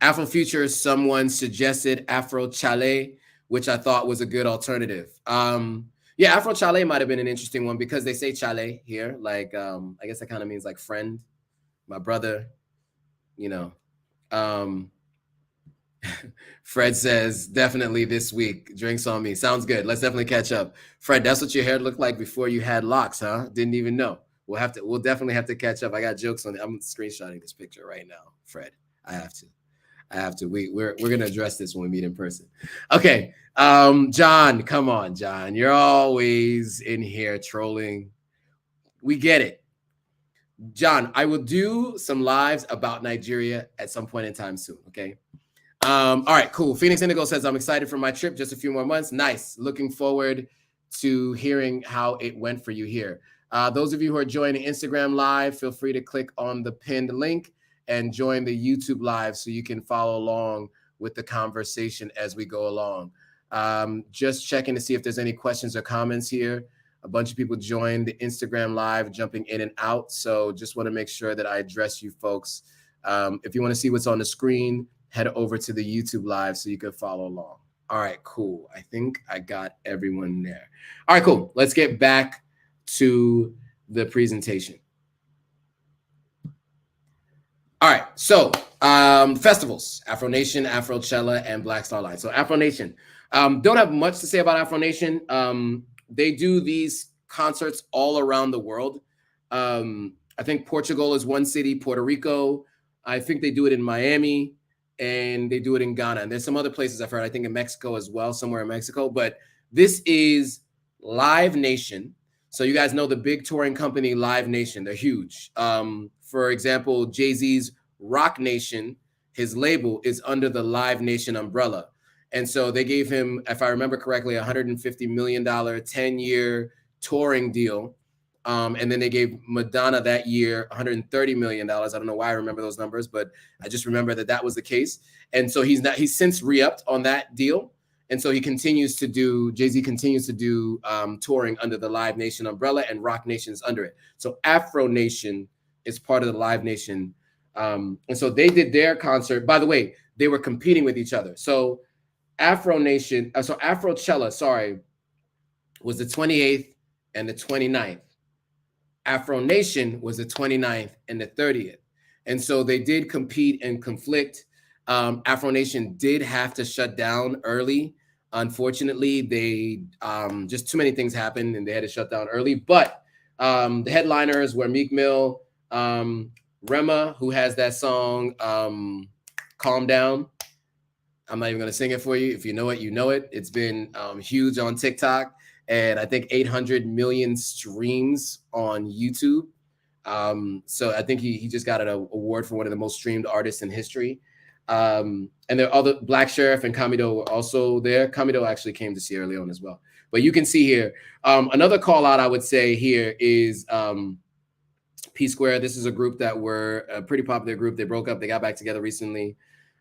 Afrofuture, someone suggested Afro Chalet, which I thought was a good alternative. Yeah, Afro Chalet might have been an interesting one because they say chalet here. Like, I guess that kind of means like friend, my brother, Fred says, definitely this week. Drinks on me. Sounds good. Let's definitely catch up. Fred, that's what your hair looked like before you had locks, huh? Didn't even know. We'll definitely have to catch up. I got jokes on it. I'm screenshotting this picture right now, Fred. I have to. We're gonna address this when we meet in person. Okay. John, come on, John. You're always in here trolling. We get it. John, I will do some lives about Nigeria at some point in time soon, okay? All right, cool. Phoenix Indigo says, I'm excited for my trip. Just a few more months. Nice. Looking forward to hearing how it went for you here. Those of you who are joining Instagram Live, feel free to click on the pinned link and join the YouTube Live so you can follow along with the conversation as we go along. Just checking to see if there's any questions or comments here. A bunch of people joined the Instagram Live, jumping in and out. So just want to make sure that I address you folks. If you want to see what's on the screen, head over to the YouTube Live so you can follow along. All right, cool. I think I got everyone there. All right, cool. Let's get back to the presentation. All right, so festivals, Afro Nation, Afrochella, and Black Star Line. So Afro Nation, don't have much to say about Afro Nation. They do these concerts all around the world. I think Portugal is one city, Puerto Rico. I think they do it in Miami, and they do it in Ghana. And there's some other places I've heard, I think in Mexico as well, somewhere in Mexico. But this is Live Nation. So you guys know the big touring company, Live Nation. They're huge. For example, Jay-Z's Rock Nation, his label is under the Live Nation umbrella. And so they gave him, if I remember correctly, $150 million, 10-year touring deal. And then they gave Madonna that year $130 million. I don't know why I remember those numbers, but I just remember that was the case. And so he's since re-upped on that deal. And so Jay-Z continues to do touring under the Live Nation umbrella, and Rock Nation is under it. So Afro Nation is part of the Live Nation. And so they did their concert. By the way, they were competing with each other. So Afrochella, was the 28th and the 29th. Afro Nation was the 29th and the 30th. And so they did compete and conflict. Afro Nation did have to shut down early. Unfortunately, they just too many things happened and they had to shut down early. But the headliners were Meek Mill, Rema, who has that song, Calm Down. I'm not even going to sing it for you. If you know it, you know it. It's been huge on TikTok. and I think 800 million streams on YouTube. So I think he just got an award for one of the most streamed artists in history. And there are other Black Sheriff and Kamido were also there. Kamido actually came to Sierra Leone as well. But you can see here, another call out I would say here is P Square. This is a group that were a pretty popular group. They broke up. They got back together recently.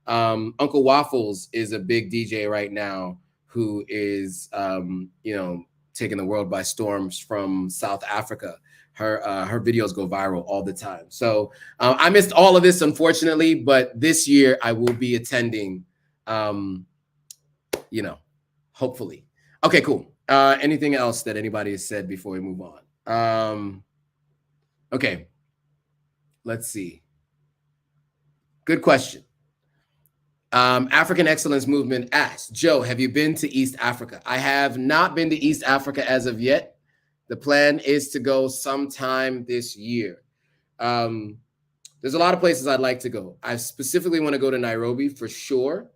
Uncle Waffles is a big DJ right now who is, taking the world by storm from South Africa. Her videos go viral all the time. So I missed all of this, unfortunately, but this year I will be attending, hopefully. Okay, cool. Anything else that anybody has said before we move on? Okay, let's see. Good question. African Excellence Movement asks, Joe, have you been to East Africa? I have not been to East Africa as of yet. The plan is to go sometime this year. There's a lot of places I'd like to go. I specifically want to go to Nairobi for sure.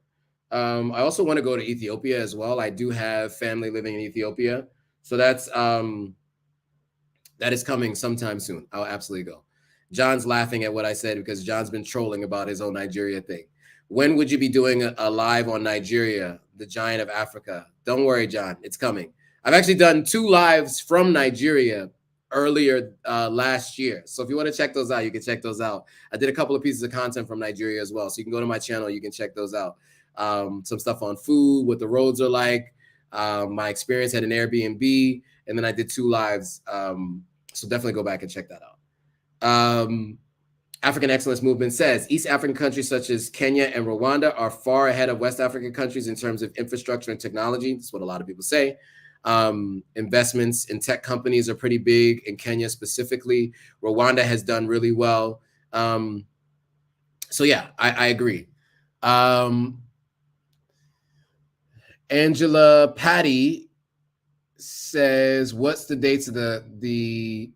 I also want to go to Ethiopia as well. I do have family living in Ethiopia. So that is coming sometime soon. I'll absolutely go. John's laughing at what I said because John's been trolling about his own Nigeria thing. When would you be doing a live on Nigeria, the giant of Africa? Don't worry, John, it's coming. I've actually done 2 lives from Nigeria earlier last year. So if you want to check those out, you can check those out. I did a couple of pieces of content from Nigeria as well. So you can go to my channel, you can check those out. Some stuff on food, what the roads are like, my experience at an Airbnb, and then I did 2 lives. So definitely go back and check that out. African Excellence Movement says East African countries such as Kenya and Rwanda are far ahead of West African countries in terms of infrastructure and technology. That's what a lot of people say. Investments in tech companies are pretty big in Kenya specifically. Rwanda has done really well. So yeah, I agree. Angela Patty says, what's the dates of the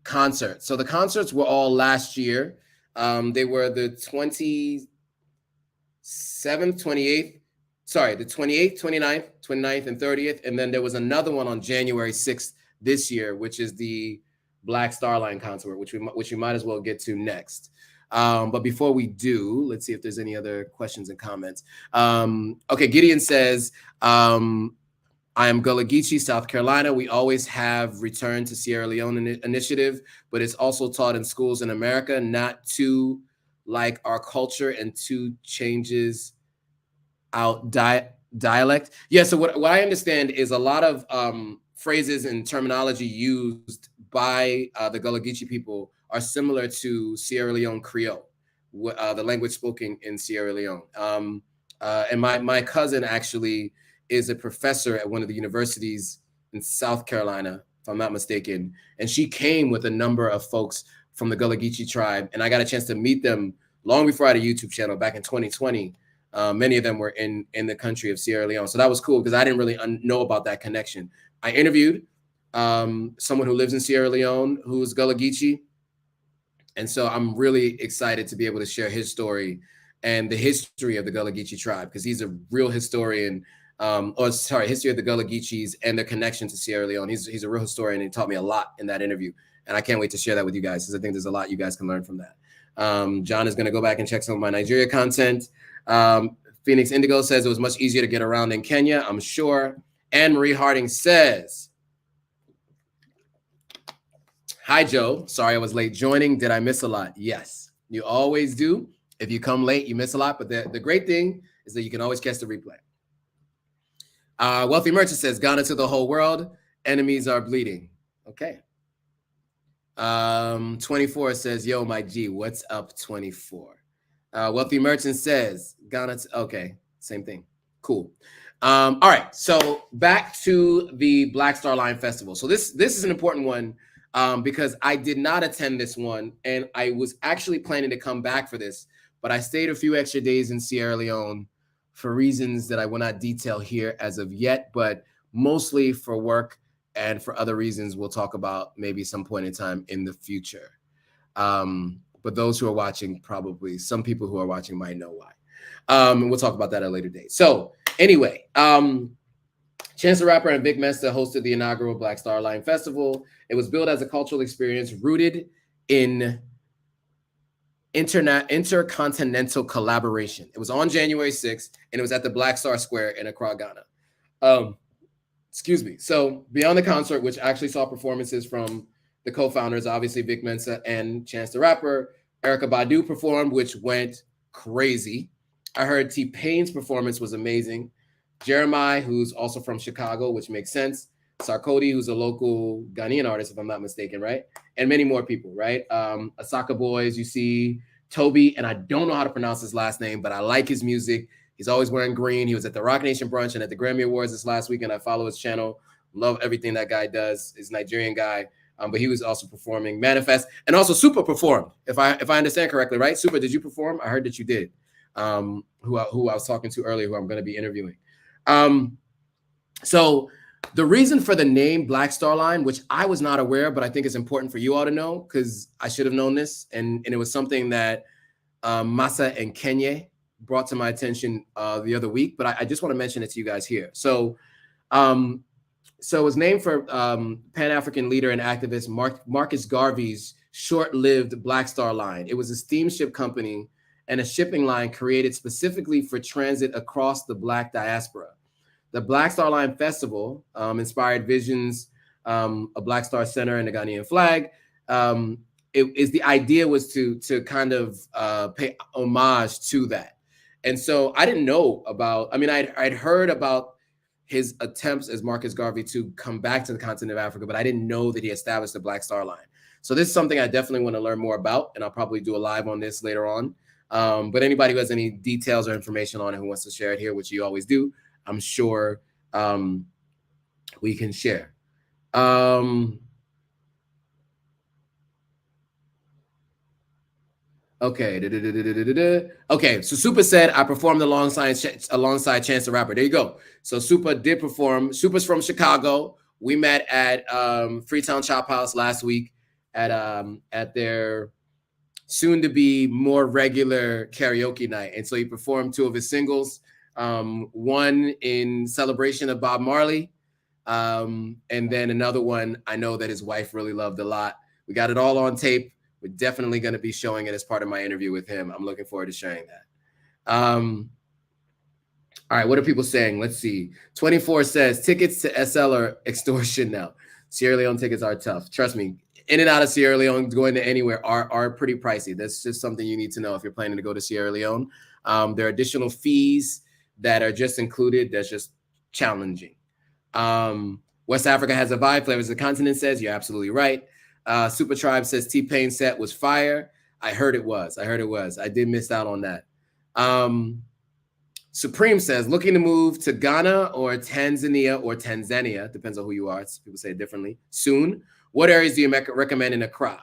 concert? So the concerts were all last year. They were the 27th, 28th, the 28th, 29th, and 30th. And then there was another one on January 6th this year, which is the Black Star Line concert, which we might as well get to next. But before we do, let's see if there's any other questions and comments. Okay, Gideon says, I am Gullah Geechee, South Carolina. We always have Return to Sierra Leone initiative, but it's also taught in schools in America, not to like our culture and to changes out dialect. Yeah, so what I understand is a lot of phrases and terminology used by the Gullah Geechee people are similar to Sierra Leone Creole, the language spoken in Sierra Leone. And my cousin actually is a professor at one of the universities in South Carolina, if I'm not mistaken. And she came with a number of folks from the Gullah Geechee tribe. And I got a chance to meet them long before I had a YouTube channel back in 2020. Many of them were in the country of Sierra Leone. So that was cool because I didn't really know about that connection. I interviewed someone who lives in Sierra Leone who's Gullah Geechee. And so I'm really excited to be able to share his story and the history of the Gullah Geechee tribe because he's a real historian. History of the Gullah Geechees and their connection to Sierra Leone. He's a real historian and he taught me a lot in that interview. And I can't wait to share that with you guys because I think there's a lot you guys can learn from that. John is going to go back and check some of my Nigeria content. Phoenix Indigo says it was much easier to get around in Kenya, I'm sure. Anne Marie Harding says, hi, Joe. Sorry I was late joining. Did I miss a lot? Yes, you always do. If you come late, you miss a lot. But the great thing is that you can always catch the replay. Wealthy Merchant says, Ghana to the whole world. Enemies are bleeding. Okay. 24 says, yo, my G, what's up, 24? Wealthy Merchant says, Ghana to, okay, same thing. Cool. All right, so back to the Black Star Line Festival. So this is an important one because I did not attend this one, and I was actually planning to come back for this, but I stayed a few extra days in Sierra Leone for reasons that I will not detail here as of yet, but mostly for work and for other reasons we'll talk about maybe some point in time in the future. But those who are watching, probably some people who are watching might know why. And we'll talk about that at a later date. So anyway, Chance the Rapper and Vic Mensa hosted the inaugural Black Star Line Festival. It was billed as a cultural experience rooted in intercontinental collaboration. It was on January 6th, and it was at the Black Star Square in Accra, Ghana. Excuse me. So beyond the concert, which actually saw performances from the co-founders, obviously Vic Mensa and Chance the Rapper, Erykah Badu performed, which went crazy. I heard T-Pain's performance was amazing. Jeremiah, who's also from Chicago, which makes sense. Sarkodie, who's a local Ghanaian artist, if I'm not mistaken, right? And many more people, right? Asaka Boys, you see Toby, and I don't know how to pronounce his last name, but I like his music. He's always wearing green. He was at the Rock Nation brunch and at the Grammy Awards this last weekend. I follow his channel. Love everything that guy does. He's a Nigerian guy, but he was also performing Manifest, and also Super performed. If I understand correctly, right? Super, did you perform? I heard that you did. Who I was talking to earlier, who I'm going to be interviewing. So the reason for the name Black Star Line, which I was not aware, but I think it's important for you all to know, because I should have known this, and it was something that Masa and Kenya brought to my attention the other week, but I just want to mention it to you guys here. So it was named for Pan-African leader and activist Marcus Garvey's short-lived Black Star Line. It was a steamship company and a shipping line created specifically for transit across the Black diaspora. The Black Star Line Festival inspired visions, a Black Star Center and the Ghanaian flag. The idea was to kind of pay homage to that. And so I didn't know about, I mean, I'd heard about his attempts as Marcus Garvey to come back to the continent of Africa, but I didn't know that he established the Black Star Line. So this is something I definitely want to learn more about, and I'll probably do a live on this later on. But anybody who has any details or information on it who wants to share it here, which you always do, I'm sure we can share. Okay. Okay. So Super said I performed alongside Chance the Rapper. There you go. So Super did perform. Super's from Chicago. We met at Freetown Chop House last week at their soon-to-be more regular karaoke night, and so he performed two of his singles. One in celebration of Bob Marley, and then another one I know that his wife really loved a lot. We got it all on tape. We're definitely going to be showing it as part of my interview with him. I'm looking forward to sharing that. All right, what are people saying? Let's see. 24 says tickets to SL are extortion now. Sierra Leone tickets are tough. Trust me, in and out of Sierra Leone, going to anywhere are pretty pricey. That's just something you need to know if you're planning to go to Sierra Leone. There are additional fees that are just included. That's just challenging. West Africa has a vibe. Flavors of the Continent says, you're absolutely right. Super Tribe says T-Pain set was fire. I heard it was. I did miss out on that. Supreme says, looking to move to Ghana or Tanzania, depends on who you are. People say it differently. Soon. What areas do you recommend in Accra?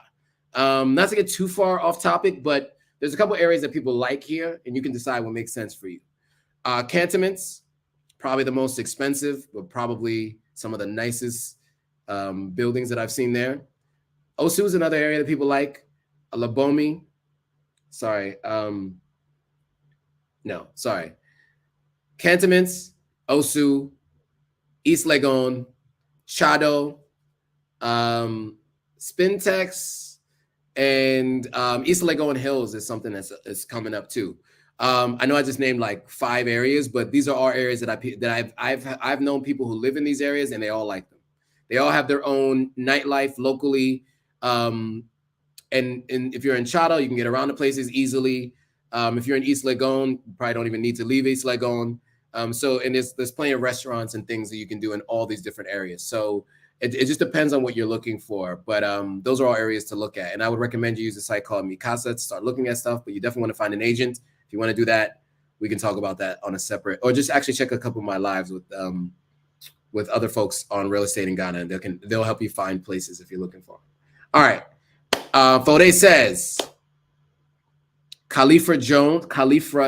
Not to get too far off topic, but there's a couple areas that people like here, and you can decide what makes sense for you. Cantonments, probably the most expensive, but probably some of the nicest buildings that I've seen there. Osu is another area that people like. Labomi, Cantonments, Osu, East Legon, Shado, Spintex, and East Legon Hills is something that's coming up too. I know I just named like 5 areas, but these are all areas that I've known people who live in these areas, and they all like them. They all have their own nightlife locally. And if you're in Chado, you can get around the places easily. If you're in East Legon, you probably don't even need to leave East Legon. And there's plenty of restaurants and things that you can do in all these different areas. So it just depends on what you're looking for. But those are all areas to look at. And I would recommend you use a site called Mikasa to start looking at stuff. But you definitely want to find an agent. If you want to do that, we can talk about that on a separate, or just actually check a couple of my lives with other folks on real estate in Ghana, and they'll help you find places if you're looking for them. All right. Fode says, Khalifa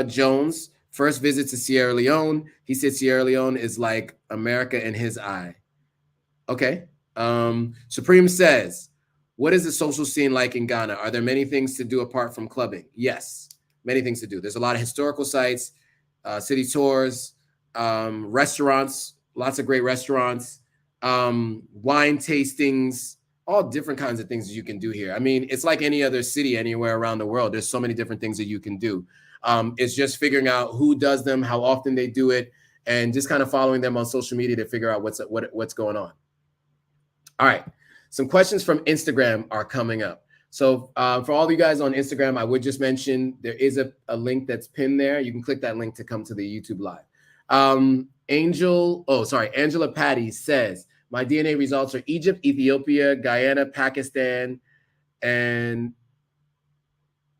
Jones, first visit to Sierra Leone. He said Sierra Leone is like America in his eye. Okay. Supreme says, what is the social scene like in Ghana? Are there many things to do apart from clubbing? Yes, many things to do. There's a lot of historical sites, city tours, restaurants, lots of great restaurants, wine tastings, all different kinds of things that you can do here. I mean, it's like any other city anywhere around the world. There's so many different things that you can do. It's just figuring out who does them, how often they do it, and just kind of following them on social media to figure out what's going on. All right, some questions from Instagram are coming up. So for all of you guys on Instagram, I would just mention there is a link that's pinned there. You can click that link to come to the YouTube live. Angela Patty says, my DNA results are Egypt, Ethiopia, Guyana, Pakistan, and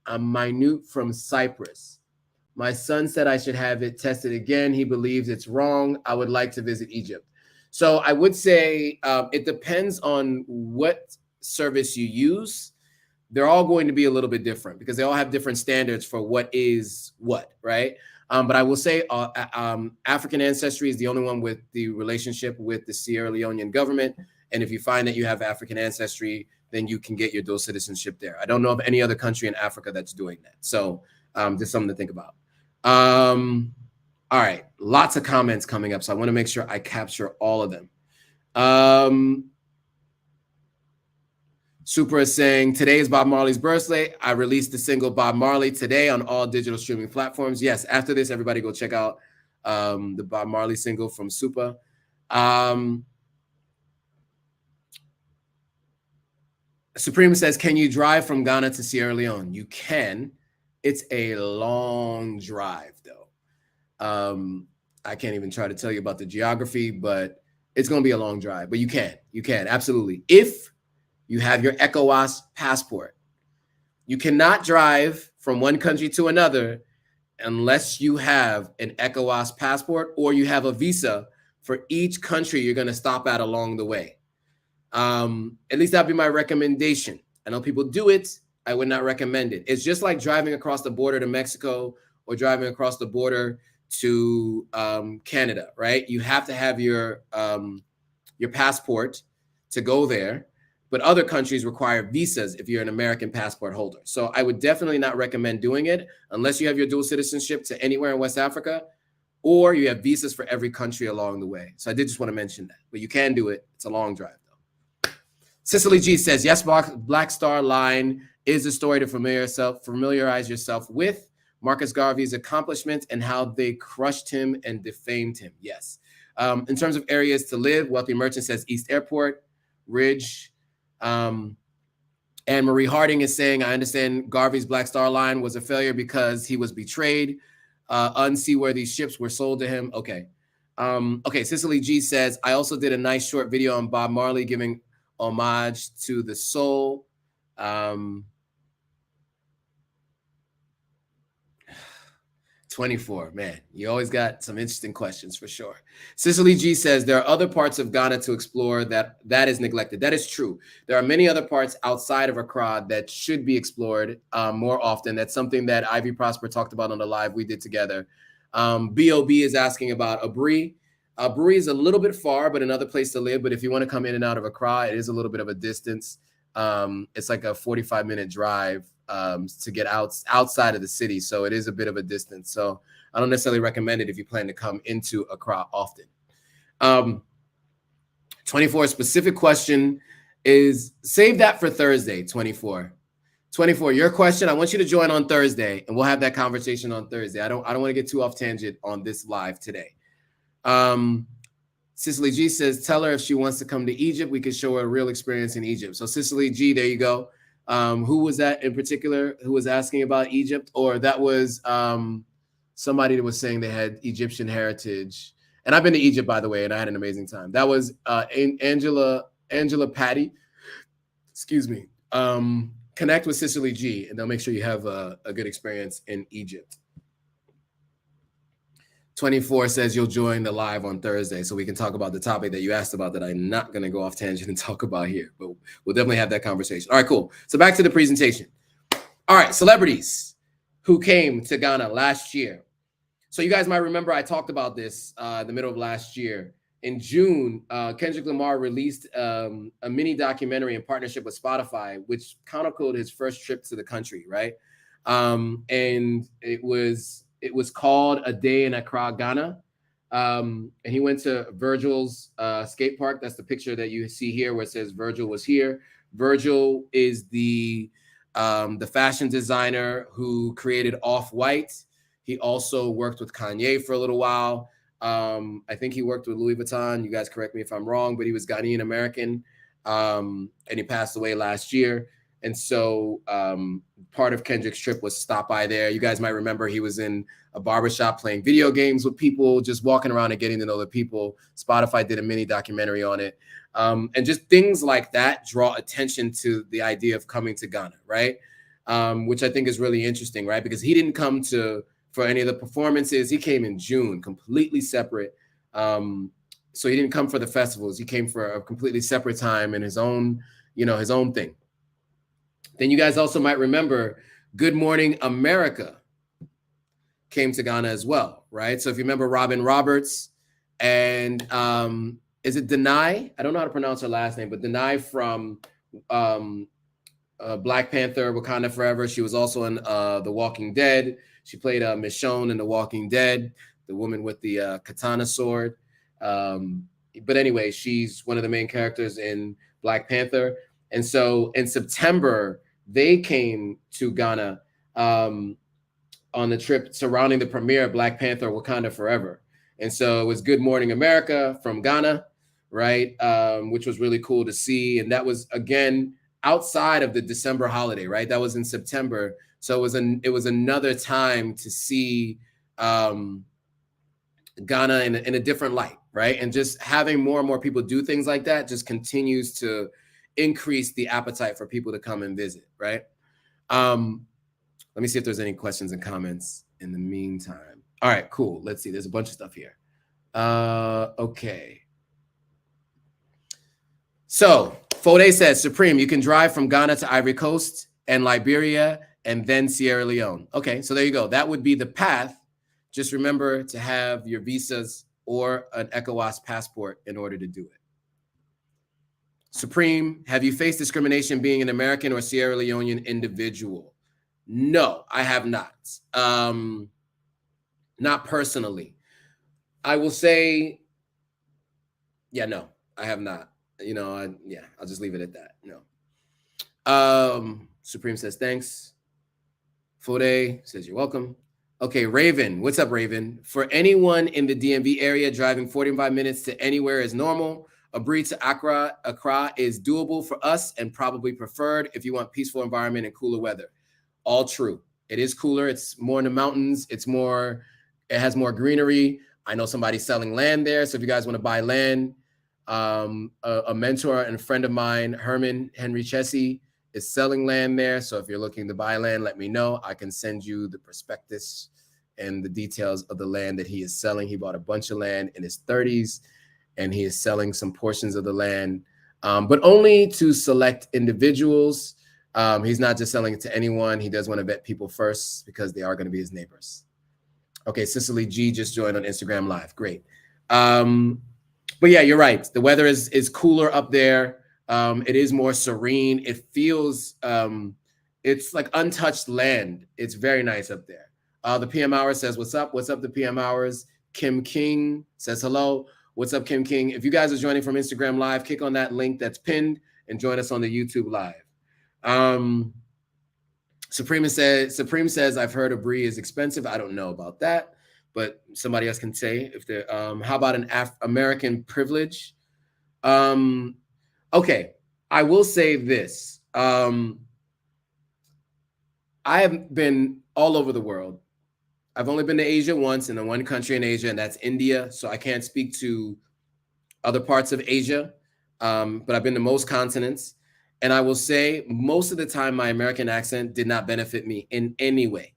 a minute from Cyprus. My son said I should have it tested again. He believes it's wrong. I would like to visit Egypt. So I would say it depends on what service you use. They're all going to be a little bit different because they all have different standards for what is what, right? But I will say African ancestry is the only one with the relationship with the Sierra Leonean government. And if you find that you have African ancestry, then you can get your dual citizenship there. I don't know of any other country in Africa that's doing that. So just something to think about. All right, lots of comments coming up. So I want to make sure I capture all of them. Super is saying, today is Bob Marley's birthday. I released the single Bob Marley today on all digital streaming platforms. Yes, after this, everybody go check out the Bob Marley single from Super. Supreme says, can you drive from Ghana to Sierra Leone? You can. It's a long drive, though. I can't even try to tell you about the geography, but it's going to be a long drive. But you can, absolutely. If you have your ECOWAS passport. You cannot drive from one country to another unless you have an ECOWAS passport or you have a visa for each country you're going to stop at along the way. At least that'd be my recommendation. I know people do it. I would not recommend it. It's just like driving across the border to Mexico or driving across the border to Canada, right? You have to have your passport to go there. But other countries require visas if you're an American passport holder. So I would definitely not recommend doing it unless you have your dual citizenship to anywhere in West Africa, or you have visas for every country along the way. So I did just want to mention that. But you can do it. It's a long drive, though. Cicely G says, yes, Black Star Line is a story to familiarize yourself with Marcus Garvey's accomplishments and how they crushed him and defamed him. Yes. In terms of areas to live, Wealthy Merchant says East Airport, Ridge. And Marie Harding is saying, I understand Garvey's Black Star Line was a failure because he was betrayed. Unseaworthy ships were sold to him. Okay. Okay. Cicely G says, I also did a nice short video on Bob Marley giving homage to the soul. 24, man, you always got some interesting questions for sure. Cicely G says there are other parts of Ghana to explore that is neglected. That is true. There are many other parts outside of Accra that should be explored more often. That's something that Ivy Prosper talked about on the live we did together. B.O.B. is asking about Aburi. Aburi is a little bit far, but another place to live. But if you want to come in and out of Accra, it is a little bit of a distance. It's like a 45-minute drive to get outside of the city. So it is a bit of a distance. So I don't necessarily recommend it if you plan to come into Accra often. 24 specific question is, save that for Thursday, 24. 24, your question, I want you to join on Thursday and we'll have that conversation on Thursday. I don't want to get too off tangent on this live today. Cicely G says, tell her if she wants to come to Egypt, we could show her a real experience in Egypt. So Cicely G, there you go. Who was that in particular who was asking about Egypt? Or that was somebody that was saying they had Egyptian heritage. And I've been to Egypt, by the way, and I had an amazing time. That was Angela Patty. Excuse me. Connect with Cicely G, and they'll make sure you have a good experience in Egypt. 24 says you'll join the live on Thursday so we can talk about the topic that you asked about that I'm not going to go off tangent and talk about here, but we'll definitely have that conversation. All right, cool. So back to the presentation. All right, celebrities who came to Ghana last year. So you guys might remember I talked about this the middle of last year. In June, Kendrick Lamar released a mini documentary in partnership with Spotify, which chronicled his first trip to the country, right? And it was called A Day in Accra, Ghana. And he went to Virgil's skate park. That's the picture that you see here where it says Virgil was here. Virgil is the fashion designer who created Off-White. He also worked with Kanye for a little while. I think he worked with Louis Vuitton. You guys correct me if I'm wrong, but he was Ghanaian American, and he passed away last year. And so part of Kendrick's trip was stop by there. You guys might remember he was in a barbershop playing video games with people, just walking around and getting to know the people. Spotify did a mini documentary on it. And just things like that draw attention to the idea of coming to Ghana, right? Which I think is really interesting, right? Because he didn't come for any of the performances. He came in June, completely separate. So he didn't come for the festivals. He came for a completely separate time and his own thing. Then you guys also might remember Good Morning America came to Ghana as well, right? So if you remember Robin Roberts and is it Denai? I don't know how to pronounce her last name, but Denai from Black Panther, Wakanda Forever. She was also in The Walking Dead. She played Michonne in The Walking Dead, the woman with the katana sword. But anyway, she's one of the main characters in Black Panther. And so in September, they came to Ghana on the trip surrounding the premiere of Black Panther, Wakanda Forever. And so it was Good Morning America from Ghana, right? Which was really cool to see. And that was, again, outside of the December holiday, right? That was in September. So it was another time to see Ghana in a different light, right? And just having more and more people do things like that just continues to increase the appetite for people to come and visit, right? Let me see if there's any questions and comments in the meantime. All right, cool. Let's see. There's a bunch of stuff here. Okay. So Fode says, Supreme, you can drive from Ghana to Ivory Coast and Liberia and then Sierra Leone. Okay, so there you go. That would be the path. Just remember to have your visas or an ECOWAS passport in order to do it. Supreme, have you faced discrimination being an American or Sierra Leonean individual? No, I have not. Not personally. I will say, yeah, no, I have not. I'll just leave it at that. No. Supreme says, thanks. Fode says, you're welcome. Okay, Raven. What's up, Raven? For anyone in the DMV area, driving 45 minutes to anywhere is normal. Abri to Accra is doable for us and probably preferred if you want peaceful environment and cooler weather. All true. It is cooler. It's more in the mountains. It has more greenery. I know somebody's selling land there. So if you guys want to buy land, a mentor and a friend of mine, Herman Henry Chessie, is selling land there. So if you're looking to buy land, let me know. I can send you the prospectus and the details of the land that he is selling. He bought a bunch of land in his 30s, and he is selling some portions of the land, but only to select individuals. He's not just selling it to anyone. He does want to vet people first because they are going to be his neighbors. Okay, Cicely G just joined on Instagram Live. Great. But yeah, you're right. The weather is cooler up there. It is more serene. It feels, it's like untouched land. It's very nice up there. The PM Hours says, what's up? What's up, the PM Hours? Kim King says, hello. What's up, Kim King? If you guys are joining from Instagram Live, click on that link that's pinned and join us on the YouTube Live. Supreme says, I've heard Abri is expensive. I don't know about that, but somebody else can say if they're, how about an American privilege? Okay, I will say this. I have been all over the world. I've only been to Asia once, in the one country in Asia, and that's India. So I can't speak to other parts of Asia, but I've been to most continents. And I will say most of the time, my American accent did not benefit me in any way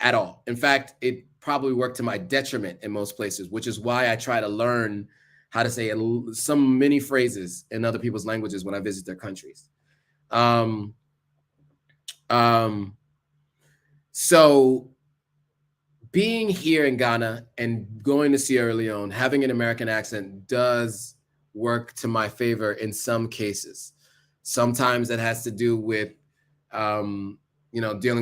at all. In fact, it probably worked to my detriment in most places, which is why I try to learn how to say some many phrases in other people's languages when I visit their countries. So being here in Ghana and going to Sierra Leone, having an American accent does work to my favor in some cases. Sometimes that has to do with, dealing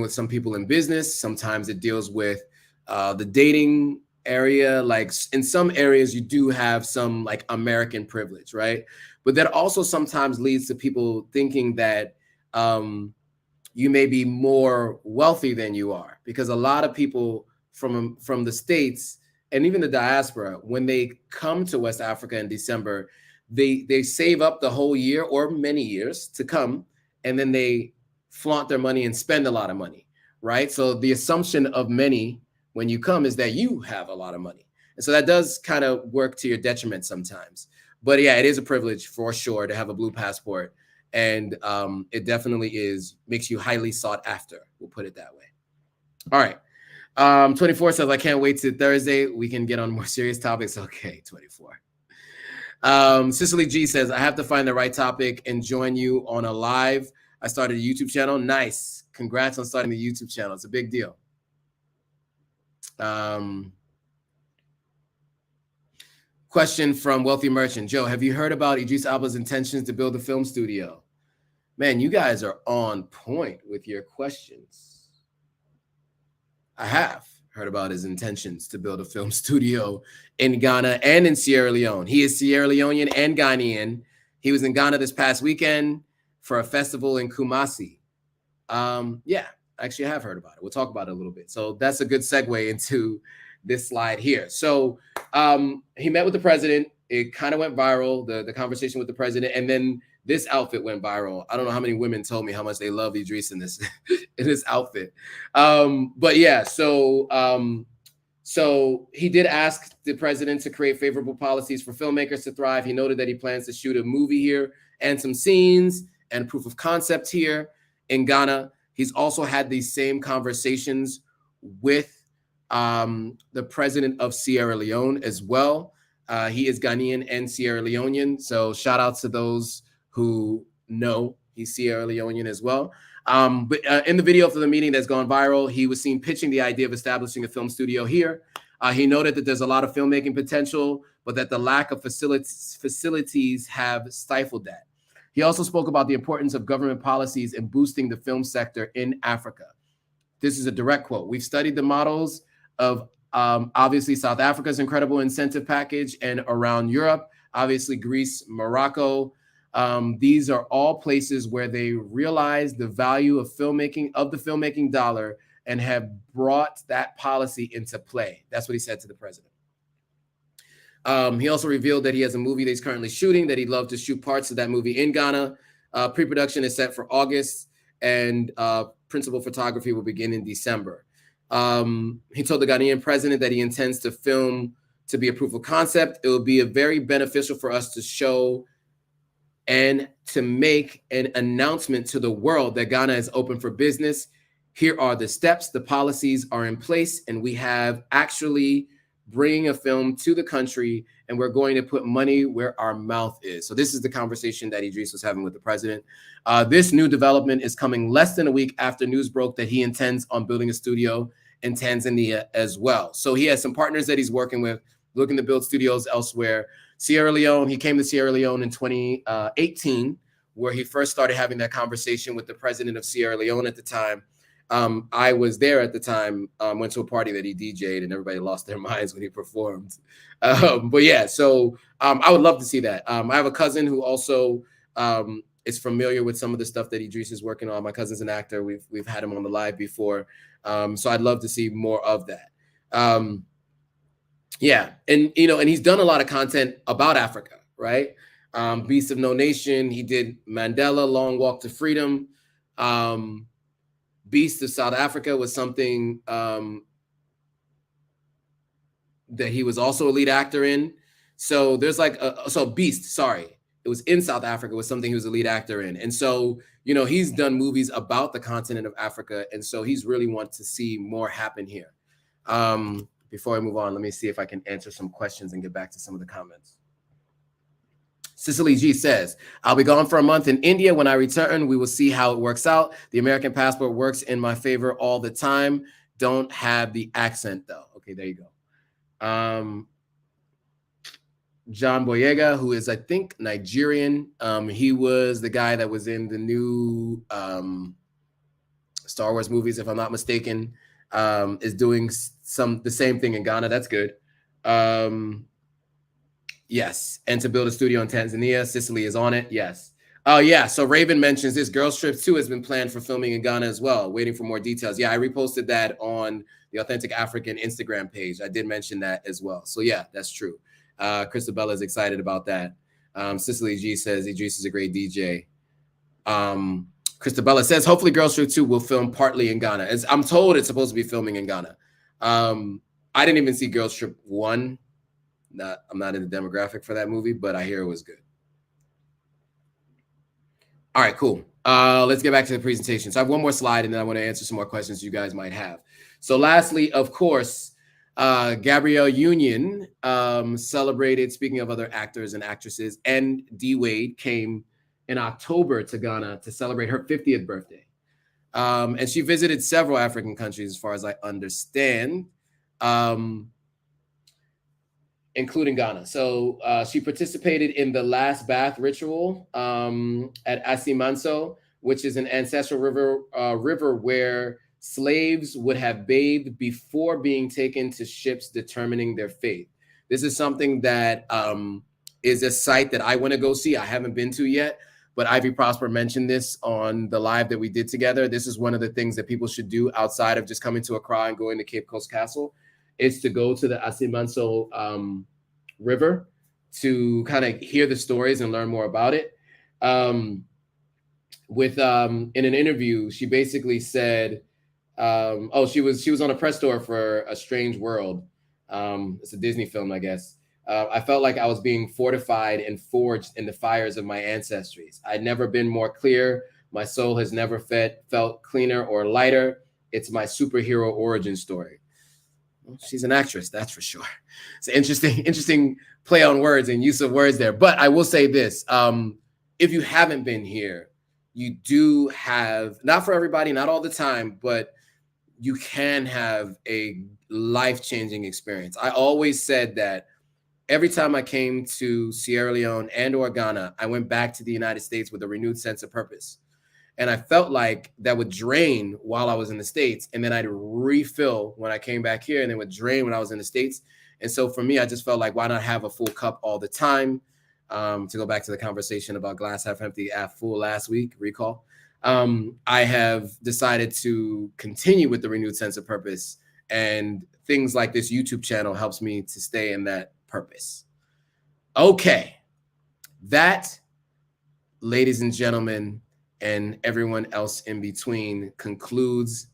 with some people in business. Sometimes it deals with the dating area, like in some areas you do have some like American privilege, right? But that also sometimes leads to people thinking that you may be more wealthy than you are, because a lot of people from the States and even the diaspora, when they come to West Africa in December, they save up the whole year or many years to come, and then they flaunt their money and spend a lot of money, right? So the assumption of many when you come is that you have a lot of money. And so that does kind of work to your detriment sometimes. But yeah, it is a privilege for sure to have a blue passport. And it definitely makes you highly sought after. We'll put it that way. All right. 24 says, I can't wait till Thursday. We can get on more serious topics. Okay, 24. Cicely G says, I have to find the right topic and join you on a live. I started a YouTube channel. Nice. Congrats on starting the YouTube channel. It's a big deal. Question from Wealthy Merchant. Joe, have you heard about Idris Elba's intentions to build a film studio? Man, you guys are on point with your questions. I have heard about his intentions to build a film studio in Ghana and in Sierra Leone. He is Sierra Leonean and Ghanaian. He was in Ghana this past weekend for a festival in Kumasi. Yeah, actually I have heard about it. We'll talk about it a little bit. So that's a good segue into this slide here. So he met with the president. It kind of went viral, the conversation with the president, and then this outfit went viral. I don't know how many women told me how much they love Idris in this in this outfit. But yeah, so he did ask the president to create favorable policies for filmmakers to thrive. He noted that he plans to shoot a movie here and some scenes and proof of concept here in Ghana. He's also had these same conversations with the president of Sierra Leone as well. He is Ghanaian and Sierra Leonean. So shout out to those who know he's Sierra Leonean as well. But in the video for the meeting that's gone viral, he was seen pitching the idea of establishing a film studio here. He noted that there's a lot of filmmaking potential, but that the lack of facilities have stifled that. He also spoke about the importance of government policies in boosting the film sector in Africa. This is a direct quote. We've studied the models of obviously South Africa's incredible incentive package and around Europe, obviously Greece, Morocco. These are all places where they realize the value of filmmaking, of the filmmaking dollar, and have brought that policy into play. That's what he said to the president. He also revealed that he has a movie that he's currently shooting, that he'd love to shoot parts of that movie in Ghana. Pre-production is set for August, and principal photography will begin in December. He told the Ghanaian president that he intends to film to be a proof of concept. It will be very beneficial for us to show and to make an announcement to the world that Ghana is open for business. Here are the steps. The policies are in place, and we have actually bringing a film to the country, and we're going to put money where our mouth is. So this is the conversation that Idris was having with the president. This new development is coming less than a week after news broke that he intends on building a studio in Tanzania as well. So he has some partners that he's working with, looking to build studios elsewhere. Sierra Leone, he came to Sierra Leone in 2018, where he first started having that conversation with the president of Sierra Leone at the time. I was there at the time, went to a party that he DJ'd, and everybody lost their minds when he performed. But yeah, so I would love to see that. I have a cousin who also is familiar with some of the stuff that Idris is working on. My cousin's an actor. We've had him on the live before. So I'd love to see more of that. Yeah, and and he's done a lot of content about Africa, right? Beast of No Nation. He did Mandela, Long Walk to Freedom. Beast of South Africa was something that he was also a lead actor in. So there's like Beast, sorry. It was in South Africa, was something he was a lead actor in. And so, he's done movies about the continent of Africa. And so he's really want to see more happen here. Before I move on, let me see if I can answer some questions and get back to some of the comments. Cicely G says, I'll be gone for a month in India. When I return, we will see how it works out. The American passport works in my favor all the time. Don't have the accent, though. Okay, there you go. John Boyega, who is, I think, Nigerian. He was the guy that was in the new Star Wars movies, if I'm not mistaken. is doing the same thing in Ghana. That's good. Yes, and to build a studio in Tanzania. Sicily is on it. Yes. Oh, yeah. So Raven mentions this Girls Trip 2 has been planned for filming in Ghana as well. Waiting for more details. Yeah, I reposted that on the Authentic African Instagram page. I did mention that as well. So yeah, that's true. Christabella is excited about that. Cicely G says Idris is a great DJ. Christabella says hopefully Girls Trip 2 will film partly in Ghana. As I'm told, it's supposed to be filming in Ghana. I didn't even see Girls Trip 1. I'm not in the demographic for that movie, but I hear it was good. All right, cool. Let's get back to the presentation. So I have one more slide, and then I want to answer some more questions you guys might have. So lastly, of course, Gabrielle Union celebrated, speaking of other actors and actresses, and D. Wade came in October to Ghana to celebrate her 50th birthday. And she visited several African countries, as far as I understand, including Ghana. So she participated in the last bath ritual at Asimanso, which is an ancestral river where slaves would have bathed before being taken to ships determining their fate. This is something that is a site that I want to go see. I haven't been to yet, but Ivy Prosper mentioned this on the live that we did together. This is one of the things that people should do outside of just coming to Accra and going to Cape Coast Castle. Is to go to the Asimanso River to kind of hear the stories and learn more about it. In an interview, she basically said, she was on a press tour for A Strange World. It's a Disney film, I guess. I felt like I was being fortified and forged in the fires of my ancestries. I'd never been more clear. My soul has never felt cleaner or lighter. It's my superhero origin story. She's an actress, that's for sure. It's an interesting play on words and use of words there. But I will say this, if you haven't been here, you do have, not for everybody, not all the time, but you can have a life-changing experience. I always said that every time I came to Sierra Leone and or Ghana, I went back to the United States with a renewed sense of purpose. And I felt like that would drain while I was in the States. And then I'd refill when I came back here, and then would drain when I was in the States. And so for me, I just felt like, why not have a full cup all the time? To go back to the conversation about glass half empty, half full last week, recall. I have decided to continue with the renewed sense of purpose. And things like this YouTube channel helps me to stay in that purpose. Okay. That, ladies and gentlemen, and everyone else in between, concludes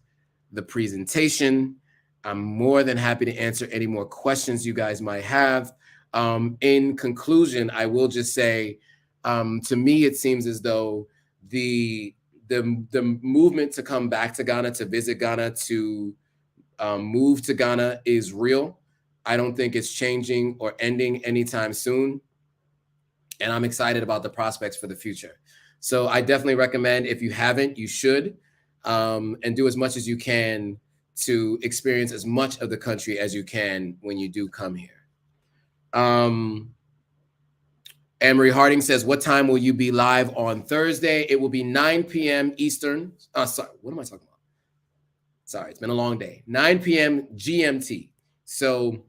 the presentation. I'm more than happy to answer any more questions you guys might have. In conclusion, I will just say, to me, it seems as though the movement to come back to Ghana, to visit Ghana, to move to Ghana is real. I don't think it's changing or ending anytime soon. And I'm excited about the prospects for the future. So I definitely recommend, if you haven't, you should, and do as much as you can to experience as much of the country as you can when you do come here. Anne-Marie Harding says, what time will you be live on Thursday? It will be 9 p.m. Eastern. Sorry, what am I talking about? Sorry, it's been a long day. 9 p.m. GMT. So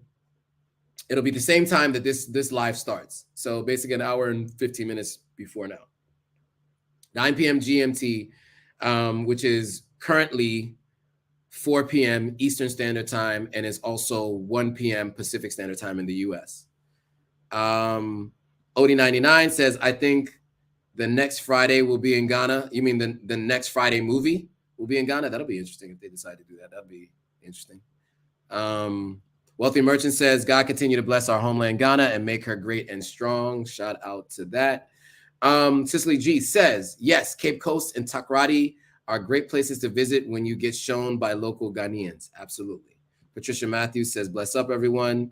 it'll be the same time that this live starts. So basically an hour and 15 minutes before now. 9 p.m. GMT, which is currently 4 p.m. Eastern Standard Time, and is also 1 p.m. Pacific Standard Time in the U.S. Odie99 says, I think the next Friday will be in Ghana. You mean the next Friday movie will be in Ghana? That'll be interesting if they decide to do that. That'll be interesting. Wealthy Merchant says, God continue to bless our homeland Ghana and make her great and strong. Shout out to that. Cicely G says, yes, Cape Coast and Takoradi are great places to visit when you get shown by local Ghanaians. Absolutely. Patricia Matthews says, bless up, everyone.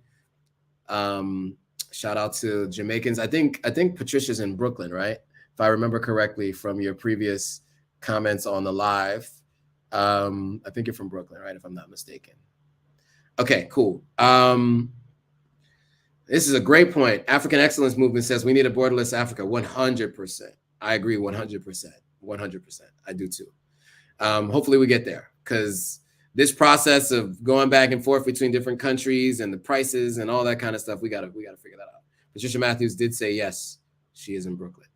Shout out to Jamaicans. I think Patricia's in Brooklyn, right? If I remember correctly from your previous comments on the live. I think you're from Brooklyn, right? If I'm not mistaken. Okay, cool. This is a great point. African Excellence Movement says we need a borderless Africa. 100%. I agree 100%. 100%. I do too. Hopefully we get there, because this process of going back and forth between different countries and the prices and all that kind of stuff, we gotta figure that out. Patricia Matthews did say yes, she is in Brooklyn.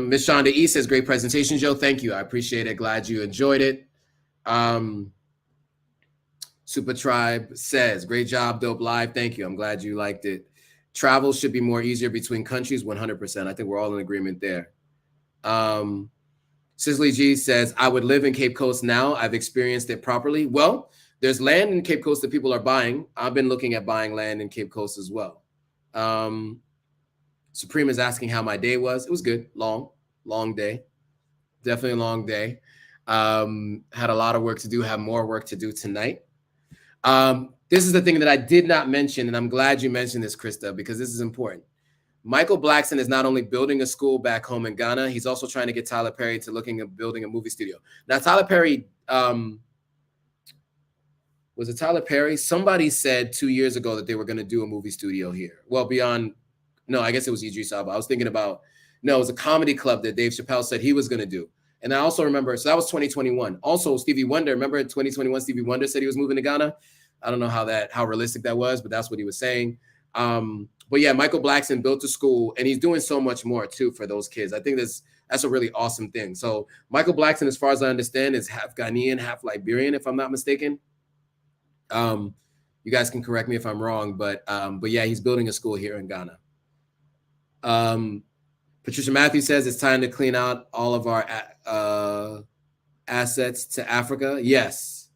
Miss Shonda E says, great presentation, Joe. Thank you. I appreciate it. Glad you enjoyed it. Super Tribe says, great job, dope live. Thank you. I'm glad you liked it. Travel should be more easier between countries, 100%. I think we're all in agreement there. Sisley G says, I would live in Cape Coast now. I've experienced it properly. Well, there's land in Cape Coast that people are buying. I've been looking at buying land in Cape Coast as well. Supreme is asking how my day was. It was good. Long day. Definitely a long day. Had a lot of work to do, have more work to do tonight. This is the thing that I did not mention, and I'm glad you mentioned this, Krista, because this is important. Michael Blackson is not only building a school back home in Ghana, he's also trying to get Tyler Perry to looking at building a movie studio. Now, Tyler Perry, was it Tyler Perry? Somebody said 2 years ago that they were going to do a movie studio here. Well, beyond, no, I guess it was Idris Elba. I was thinking about, no, it was a comedy club that Dave Chappelle said he was going to do. And I also remember, so that was 2021. Also, Stevie Wonder, remember in 2021, Stevie Wonder said he was moving to Ghana. I don't know how realistic that was, but that's what he was saying. But yeah, Michael Blackson built a school, and he's doing so much more too for those kids. I think that's a really awesome thing. So Michael Blackson, as far as I understand, is half Ghanaian, half Liberian, if I'm not mistaken. You guys can correct me if I'm wrong, but yeah, he's building a school here in Ghana. Patricia Matthews says it's time to clean out all of our assets to Africa. Yes,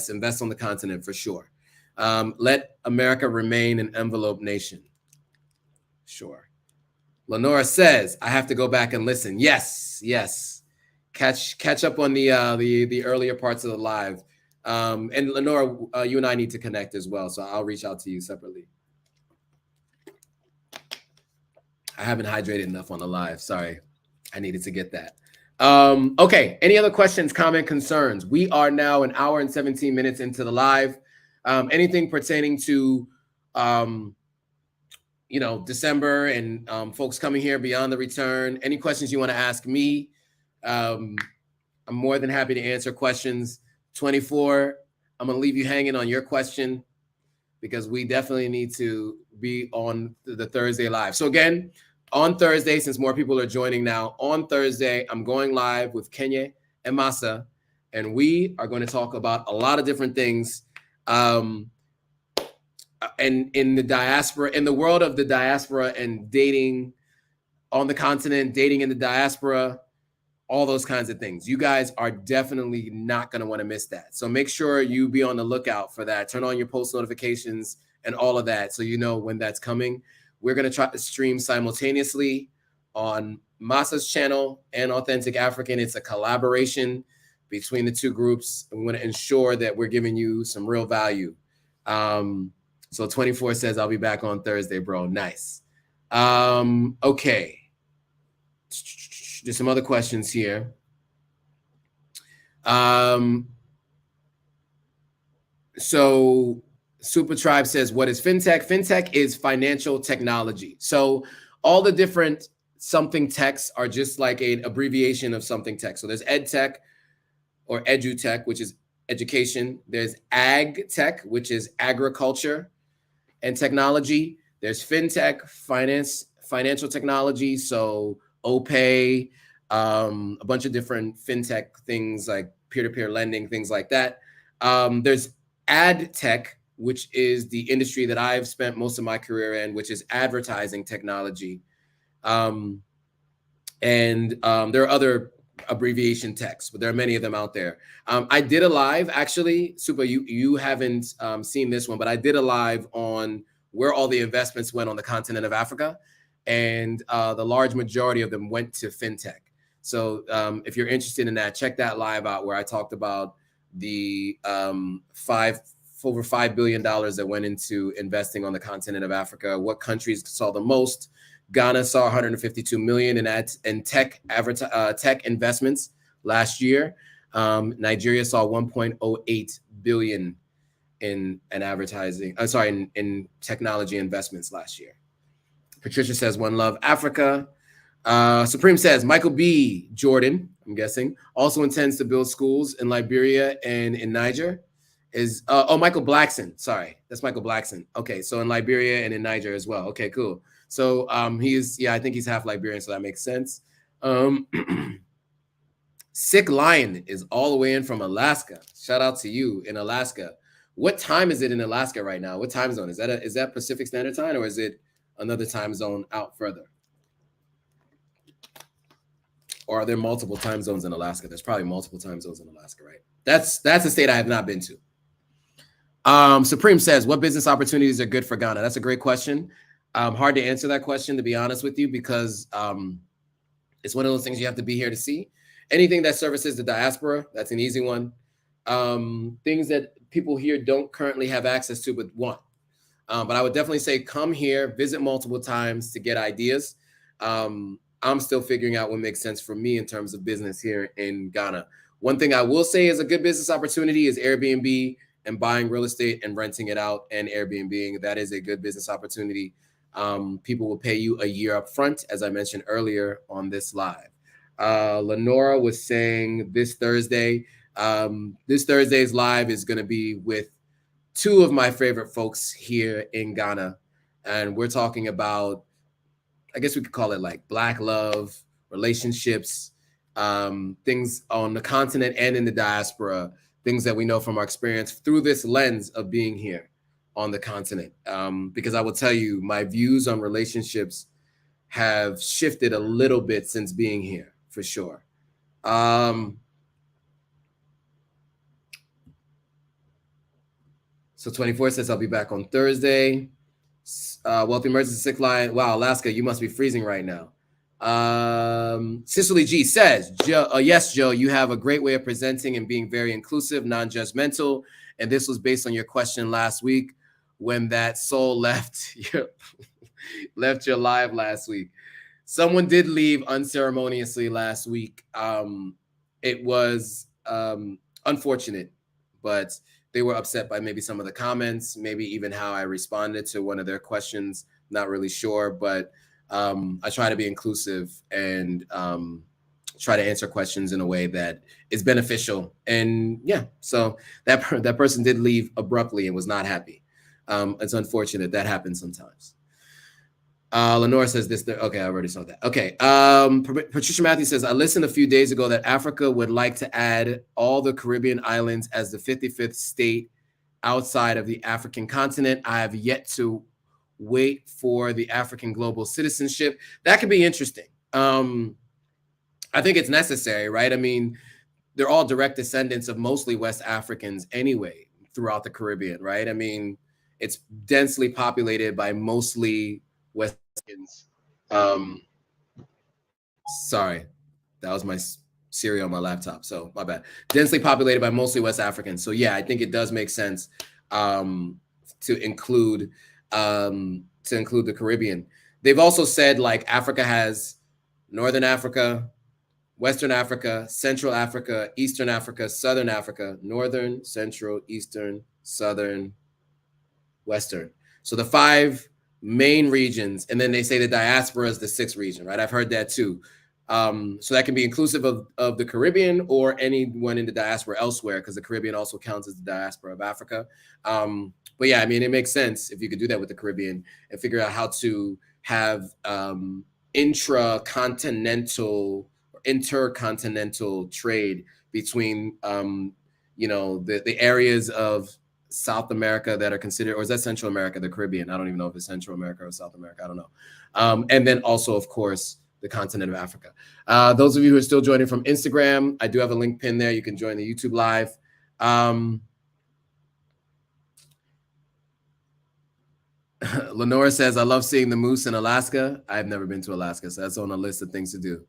invest on the continent for sure. Let America remain an envelope nation. Sure. Lenora says, I have to go back and listen. Yes. Catch up on the earlier parts of the live. And Lenora, you and I need to connect as well, so I'll reach out to you separately. I haven't hydrated enough on the live. Sorry. I needed to get that. Okay. Any other questions, comment, concerns? We are now an hour and 17 minutes into the live. Anything pertaining to, December and folks coming here beyond the return. Any questions you want to ask me? I'm more than happy to answer questions. 24, I'm going to leave you hanging on your question because we definitely need to be on the Thursday live. So again, on Thursday, since more people are joining now, on Thursday, I'm going live with Kenya and Masa, and we are going to talk about a lot of different things. And in the diaspora, in the world of the diaspora and dating on the continent, dating in the diaspora, all those kinds of things. You guys are definitely not going to want to miss that. So make sure you be on the lookout for that. Turn on your post notifications and all of that so you know when that's coming. We're going to try to stream simultaneously on Masa's channel and Authentic African. It's a collaboration between the two groups. We want to ensure that we're giving you some real value. So 24 says, I'll be back on Thursday, bro. Nice. Okay. There's some other questions here. So Super Tribe says, what is fintech? Fintech is financial technology. So all the different something techs are just like an abbreviation of something tech. So there's ed tech or edu tech, which is education. There's ag tech, which is agriculture and technology. There's fintech, financial technology. So OPay, a bunch of different fintech things like peer-to-peer lending, things like that. There's ad tech, which is the industry that I've spent most of my career in, which is advertising technology. And there are other abbreviation techs, but there are many of them out there. I did a live, actually, Super, you haven't seen this one, but I did a live on where all the investments went on the continent of Africa. And the large majority of them went to fintech. So if you're interested in that, check that live out where I talked about the over $5 billion that went into investing on the continent of Africa. What countries saw the most? Ghana saw 152 million in tech investments last year. Nigeria saw 1.08 billion in advertising. In technology investments last year. Patricia says, one love Africa. Supreme says, Michael B. Jordan, I'm guessing. Also intends to build schools in Liberia and in Niger. Is Michael Blackson. Sorry, that's Michael Blackson. Okay, so in Liberia and in Niger as well. Okay, cool. So I think he's half Liberian, so that makes sense. Sick Lion is all the way in from Alaska. Shout out to you in Alaska. What time is it in Alaska right now? What time zone is that? Is that Pacific Standard Time, or is it another time zone out further? Or are there multiple time zones in Alaska? There's probably multiple time zones in Alaska, right? That's a state I have not been to. Supreme says, what business opportunities are good for Ghana? That's a great question. Hard to answer that question, to be honest with you, because it's one of those things you have to be here to see. Anything that services the diaspora, that's an easy one. Things that people here don't currently have access to but want. But I would definitely say come here, visit multiple times to get ideas. I'm still figuring out what makes sense for me in terms of business here in Ghana. One thing I will say is a good business opportunity is Airbnb and buying real estate and renting it out and Airbnb. That is a good business opportunity. People will pay you a year up front, as I mentioned earlier on this live. Lenora was saying this Thursday. This Thursday's live is going to be with two of my favorite folks here in Ghana. And we're talking about, I guess we could call it like Black love, relationships, things on the continent and in the diaspora, things that we know from our experience through this lens of being here on the continent. Because I will tell you, my views on relationships have shifted a little bit since being here, for sure. So 24 says, I'll be back on Thursday. Wealthy Emergency Sick Lion. Wow, Alaska, you must be freezing right now. Cicely G says, yes, Joe, you have a great way of presenting and being very inclusive, non-judgmental. And this was based on your question last week when that soul left your live last week. Someone did leave unceremoniously last week. It was unfortunate, but they were upset by maybe some of the comments, maybe even how I responded to one of their questions. Not really sure, but I try to be inclusive and try to answer questions in a way that is beneficial. And yeah, so that person did leave abruptly and was not happy. It's unfortunate. That happens sometimes. Lenore says this. Okay, I already saw that. Okay. Patricia Matthews says, I listened a few days ago that Africa would like to add all the Caribbean islands as the 55th state outside of the African continent. I have yet to wait for the African global citizenship. That could be interesting. I think it's necessary, right? I mean, they're all direct descendants of mostly West Africans anyway throughout the Caribbean, right? I mean, it's densely populated by mostly West Africans. Sorry, that was my Siri on my laptop, so my bad. Densely populated by mostly West Africans. So yeah, I think it does make sense to include the Caribbean. They've also said like Africa has Northern Africa, Western Africa, Central Africa, Eastern Africa, Southern Africa, Northern, Central, Eastern, Southern, Western. So the 5 main regions, and then they say the diaspora is the 6th region, right? I've heard that too. So that can be inclusive of the Caribbean or anyone in the diaspora elsewhere, because the Caribbean also counts as the diaspora of Africa. But yeah, I mean, it makes sense if you could do that with the Caribbean and figure out how to have intercontinental trade between, the areas of South America that are considered, or is that Central America, the Caribbean? I don't even know if it's Central America or South America. I don't know. And then also, of course, the continent of Africa. Those of you who are still joining from Instagram, I do have a link pinned there. You can join the YouTube live. Lenora says, I love seeing the moose in Alaska. I've never been to Alaska, so that's on a list of things to do.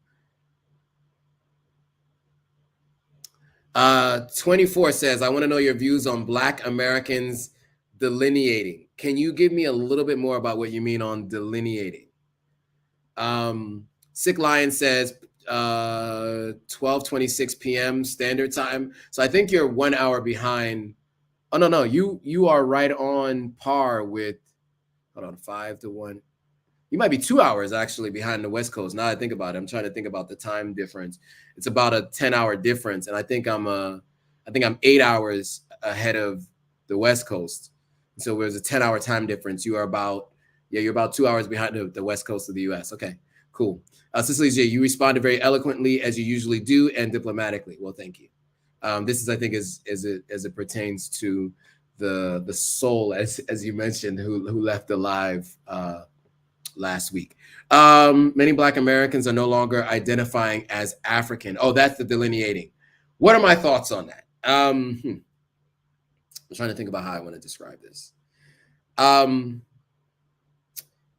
24 says, I want to know your views on Black Americans delineating. Can you give me a little bit more about what you mean on delineating? Sick Lion says 12:26 p.m. Standard Time. So I think you're 1 hour behind. Oh, no. You are right on par with, hold on, 5 to 1. You might be 2 hours actually behind the West Coast. Now I think about it, I'm trying to think about the time difference. It's about a 10-hour difference, and I think I'm 8 hours ahead of the West Coast. So there's a 10-hour time difference. You're about 2 hours behind the West Coast of the U.S. Okay, cool. Cicely J, you responded very eloquently as you usually do and diplomatically. Well, thank you. This is, I think, as it pertains to the soul, as you mentioned, who left alive last week. Many Black Americans are no longer identifying as African. Oh, that's the delineating. What are my thoughts on that? I'm trying to think about how I want to describe this.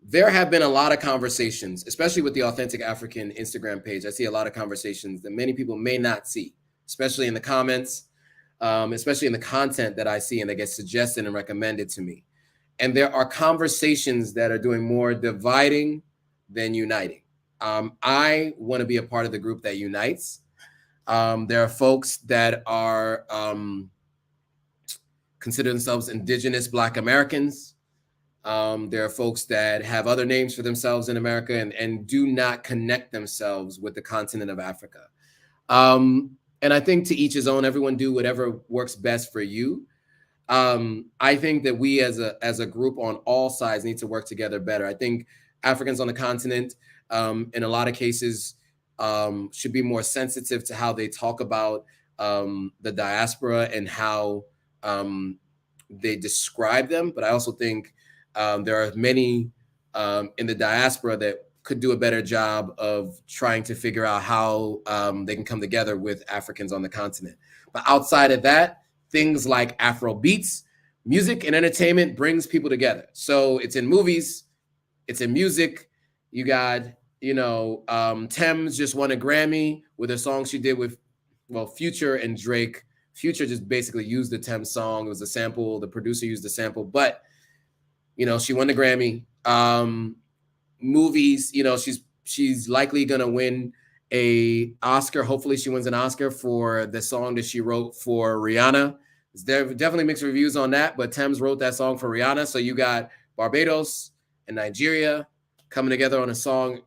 There have been a lot of conversations, especially with the Authentic African Instagram page. I see a lot of conversations that many people may not see, especially in the comments, especially in the content that I see and that gets suggested and recommended to me. And there are conversations that are doing more dividing than uniting. I want to be a part of the group that unites. There are folks that are consider themselves indigenous Black Americans. There are folks that have other names for themselves in America and do not connect themselves with the continent of Africa. And I think to each his own, everyone do whatever works best for you. I think that we as a group on all sides need to work together better. I think Africans on the continent, in a lot of cases, should be more sensitive to how they talk about the diaspora and how they describe them. But I also think there are many in the diaspora that could do a better job of trying to figure out how they can come together with Africans on the continent. But outside of that, things like Afro beats, music and entertainment brings people together. So it's in movies, it's in music. You got, Thames just won a Grammy with a song she did with, Future and Drake. Future just basically used the Thames song. It was a sample. The producer used the sample, but, she won the Grammy. Movies, she's likely going to win a Oscar. Hopefully she wins an Oscar for the song that she wrote for Rihanna. There definitely mixed reviews on that, but Thames wrote that song for Rihanna. So you got Barbados and Nigeria coming together on a song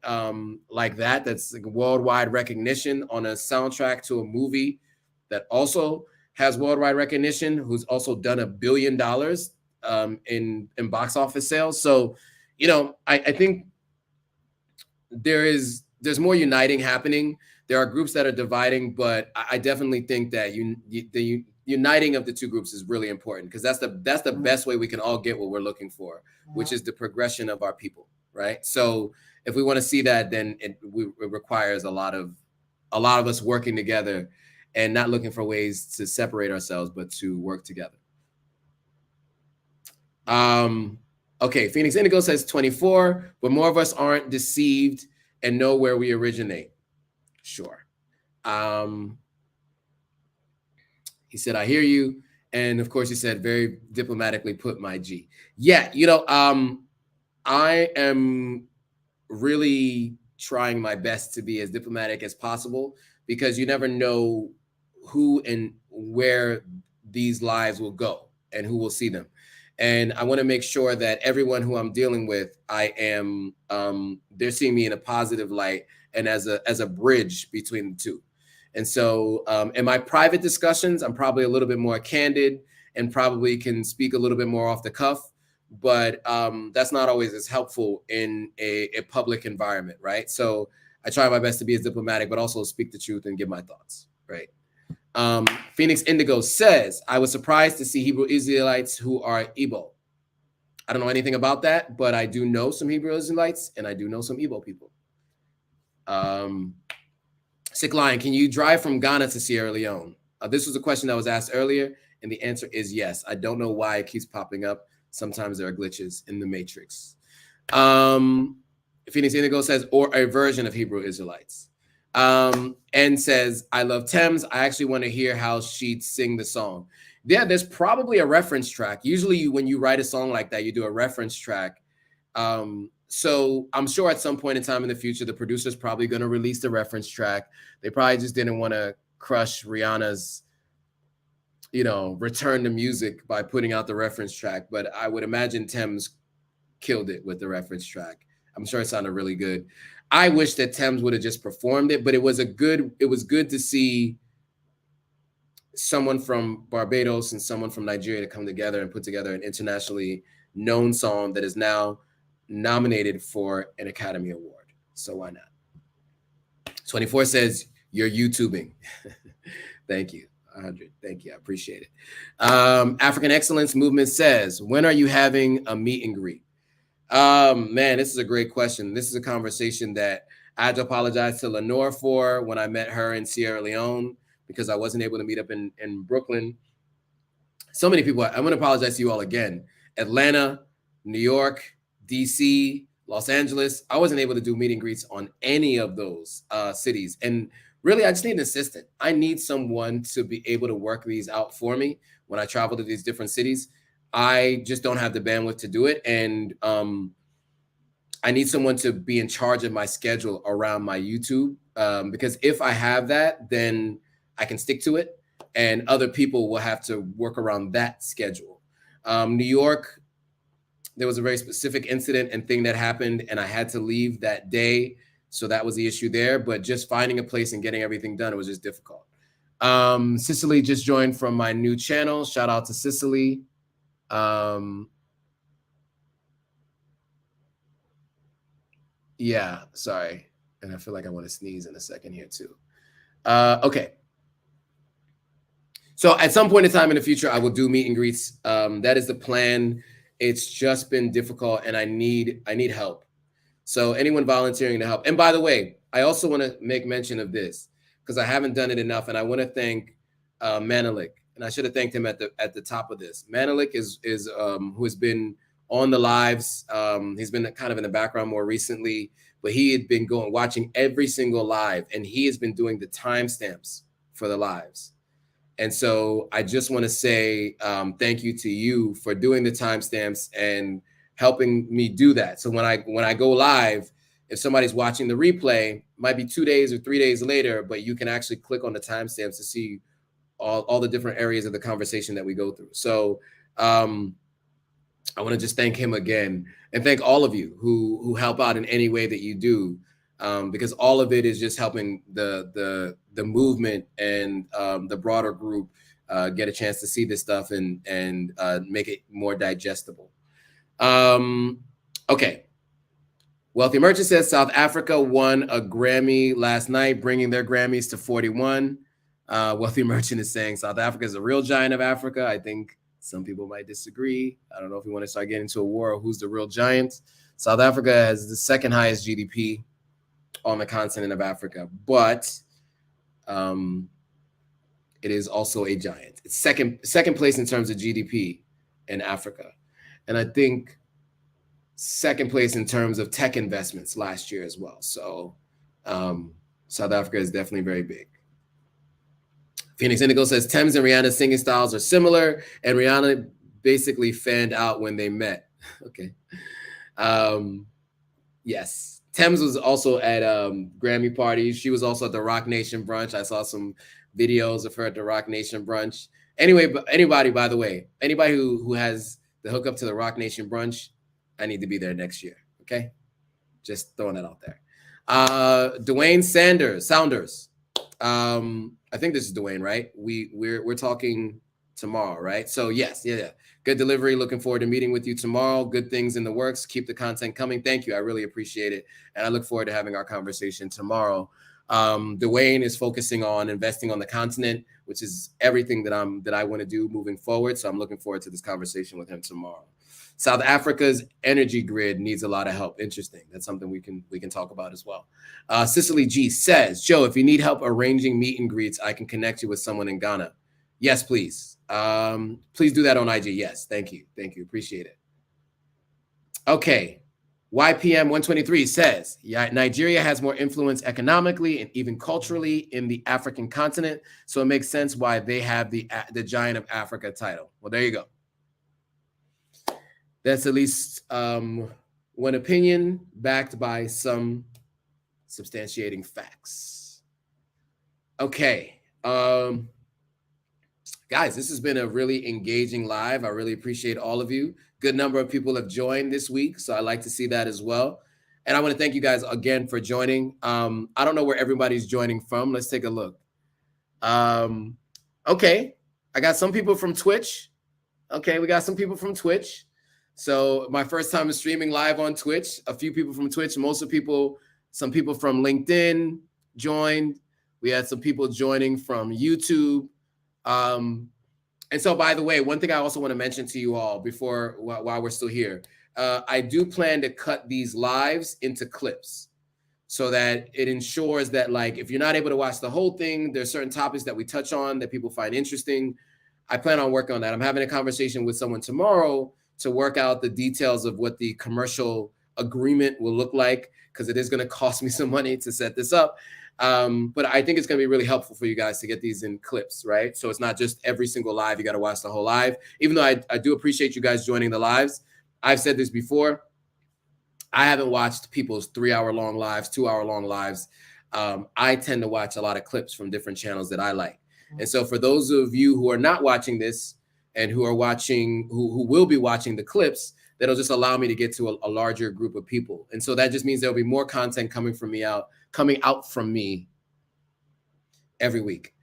like that. That's like worldwide recognition on a soundtrack to a movie that also has worldwide recognition, who's also done $1 billion in box office sales. So, I think there's more uniting happening. There are groups that are dividing, but I definitely think that the uniting of the two groups is really important, because that's the best way we can all get what we're looking for, which is the progression of our people, right? So if we want to see that, then it requires a lot of us working together and not looking for ways to separate ourselves, but to work together. Okay, Phoenix Indigo says 24, but more of us aren't deceived and know where we originate. Sure. He said, I hear you. And of course, he said, very diplomatically, put my G. Yeah, I am really trying my best to be as diplomatic as possible, because you never know who and where these lives will go and who will see them. And I want to make sure that everyone who I'm dealing with, they're seeing me in a positive light and as a bridge between the two. And so in my private discussions, I'm probably a little bit more candid and probably can speak a little bit more off the cuff, but that's not always as helpful in a public environment, right? So I try my best to be as diplomatic, but also speak the truth and give my thoughts, right? Phoenix Indigo says, I was surprised to see Hebrew Israelites who are Igbo. I don't know anything about that, but I do know some Hebrew Israelites and I do know some Igbo people. Sick Lion, can you drive from Ghana to Sierra Leone? This was a question that was asked earlier, and the answer is yes. I don't know why it keeps popping up. Sometimes there are glitches in the matrix. Phoenix Indigo says, or a version of Hebrew Israelites. And says, I love Thames. I actually want to hear how she'd sing the song. Yeah, there's probably a reference track. Usually when you write a song like that, you do a reference track. So I'm sure at some point in time in the future, the producer's probably going to release the reference track. They probably just didn't want to crush Rihanna's, return to music by putting out the reference track. But I would imagine Thames killed it with the reference track. I'm sure it sounded really good. I wish that Thames would have just performed it, but it was good to see someone from Barbados and someone from Nigeria to come together and put together an internationally known song that is now nominated for an Academy Award. So why not? 24 says you're YouTubing. Thank you. 100. Thank you. I appreciate it. African Excellence Movement says, when are you having a meet and greet? Man, this is a great question. This is a conversation that I had to apologize to Lenore for when I met her in Sierra Leone because I wasn't able to meet up in Brooklyn. So many people. I'm going to apologize to you all again. Atlanta, New York, DC, Los Angeles. I wasn't able to do meet and greets on any of those cities. And really, I just need an assistant. I need someone to be able to work these out for me when I travel to these different cities. I just don't have the bandwidth to do it. And I need someone to be in charge of my schedule around my YouTube. Because if I have that, then I can stick to it. And other people will have to work around that schedule. New York, there was a very specific incident and thing that happened, and I had to leave that day. So that was the issue there. But just finding a place and getting everything done, it was just difficult. Cicely just joined from my new channel. Shout out to Cicely. Yeah, sorry. And I feel like I want to sneeze in a second here too. Okay. So at some point in time in the future, I will do meet and greets. That is the plan. It's just been difficult, and I need help. So anyone volunteering to help. And by the way, I also want to make mention of this because I haven't done it enough, and I want to thank Manelik, and I should have thanked him at the top of this. Manelik is who has been on the lives. He's been kind of in the background more recently, but he had been watching every single live, and he has been doing the timestamps for the lives. And so I just want to say thank you to you for doing the timestamps and helping me do that. So when I go live, if somebody's watching the replay, might be 2 days or 3 days later, but you can actually click on the timestamps to see all the different areas of the conversation that we go through. So I want to just thank him again and thank all of you who help out in any way that you do, because all of it is just helping the movement and the broader group get a chance to see this stuff and make it more digestible. Okay. Wealthy Merchant says South Africa won a Grammy last night, bringing their Grammys to 41. Wealthy Merchant is saying South Africa is a real giant of Africa. I think some people might disagree. I don't know if we want to start getting into a war of who's the real giant. South Africa has the second highest GDP on the continent of Africa, but it is also a giant. It's second place in terms of GDP in Africa. And I think second place in terms of tech investments last year as well. So South Africa is definitely very big. Phoenix Indigo says Thames and Rihanna's singing styles are similar, and Rihanna basically fanned out when they met. Okay. Yes. Thames was also at Grammy parties. She was also at the Rock Nation brunch. I saw some videos of her at the Rock Nation brunch. Anyway, but anybody, by the way, anybody who has the hookup to the Rock Nation brunch, I need to be there next year. Okay. Just throwing that out there. Dwayne Saunders. I think this is Dwayne, right? We're talking tomorrow, right? So yes, yeah. Good delivery. Looking forward to meeting with you tomorrow. Good things in the works. Keep the content coming. Thank you. I really appreciate it. And I look forward to having our conversation tomorrow. Dwayne is focusing on investing on the continent, which is everything that I want to do moving forward. So I'm looking forward to this conversation with him tomorrow. South Africa's energy grid needs a lot of help. Interesting. That's something we can talk about as well. Cicely G says, Joe, if you need help arranging meet and greets, I can connect you with someone in Ghana. Yes, please. Please do that on IG. Yes. Thank you. Appreciate it. Okay. YPM 123 says, yeah, Nigeria has more influence economically and even culturally in the African continent. So it makes sense why they have the Giant of Africa title. Well, there you go. That's at least one opinion backed by some substantiating facts. Okay. Guys, this has been a really engaging live. I really appreciate all of you. Good number of people have joined this week, so I like to see that as well. And I want to thank you guys again for joining. I don't know where everybody's joining from. Let's take a look. Okay, I got some people from Twitch. Okay, we got some people from Twitch. So my first time streaming live on Twitch. A few people from Twitch. Some people from LinkedIn joined. We had some people joining from YouTube. And so, by the way, one thing I also want to mention to you all while we're still here, I do plan to cut these lives into clips so that it ensures that, like, if you're not able to watch the whole thing, there's certain topics that we touch on that people find interesting. I plan on working on that. I'm having a conversation with someone tomorrow to work out the details of what the commercial agreement will look like, because it is going to cost me some money to set this up. But I think it's going to be really helpful for you guys to get these in clips, right? So it's not just every single live. You got to watch the whole live, even though I do appreciate you guys joining the lives. I've said this before. I haven't watched people's 3-hour-long lives, 2-hour-long lives. I tend to watch a lot of clips from different channels that I like. And so for those of you who are not watching this and who are watching, who will be watching the clips, that'll just allow me to get to a larger group of people. And so that just means there'll be more content coming out from me every week.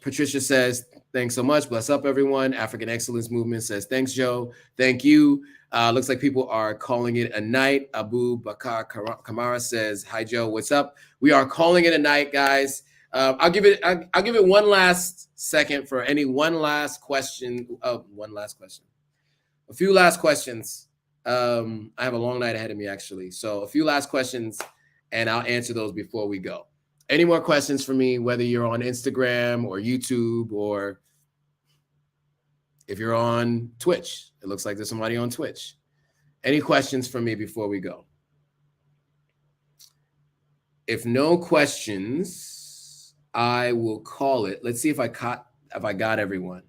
Patricia says, thanks so much. Bless up, everyone. African Excellence Movement says, thanks, Joe. Thank you. Looks like people are calling it a night. Abu Bakar Kamara says, hi, Joe. What's up? We are calling it a night, guys. I'll give it one last second for any one last question. A few last questions. I have a long night ahead of me, actually. So a few last questions, and I'll answer those before we go. Any more questions for me, whether you're on Instagram or YouTube, or if you're on Twitch? It looks like there's somebody on Twitch. Any questions for me before we go? If no questions, I will call it. Let's see if I got everyone.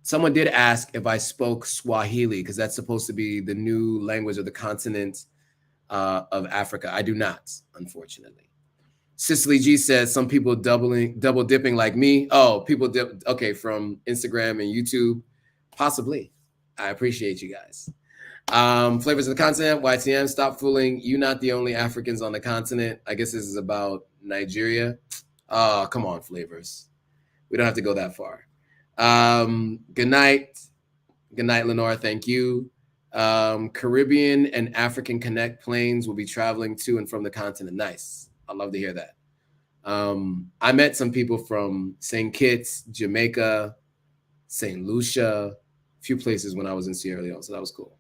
Someone did ask if I spoke Swahili, because that's supposed to be the new language of the continent of Africa. I do not, unfortunately. Cicely G says some people double dipping like me. Oh, people dip. Okay, from Instagram and YouTube, possibly. I appreciate you guys. Flavors of the continent. YTM. Stop fooling. You not the only Africans on the continent. I guess this is about Nigeria. Oh, come on, Flavors. We don't have to go that far. Good night. Good night, Lenore. Thank you. Caribbean and African Connect planes will be traveling to and from the continent. Nice. I'd love to hear that. I met some people from St. Kitts, Jamaica, St. Lucia, a few places when I was in Sierra Leone, so that was cool.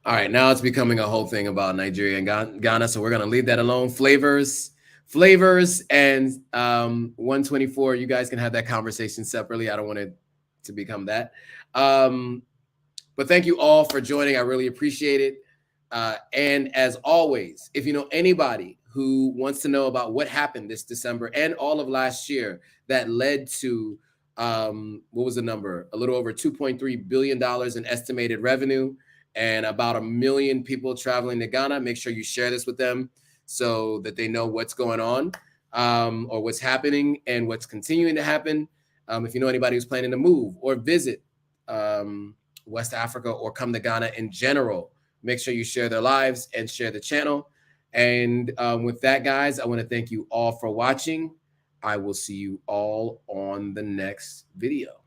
All right, now it's becoming a whole thing about Nigeria and Ghana, so we're going to leave that alone. Flavors, and 124, you guys can have that conversation separately. I don't want it to become that. But thank you all for joining. I really appreciate it. And as always, if you know anybody who wants to know about what happened this December and all of last year that led to, what was the number? A little over $2.3 billion in estimated revenue and about 1 million people traveling to Ghana, make sure you share this with them so that they know what's going on, or what's happening and what's continuing to happen. If you know anybody who's planning to move or visit West Africa or come to Ghana in general, make sure you share their lives and share the channel. And with that, guys, I want to thank you all for watching. I will see you all on the next video.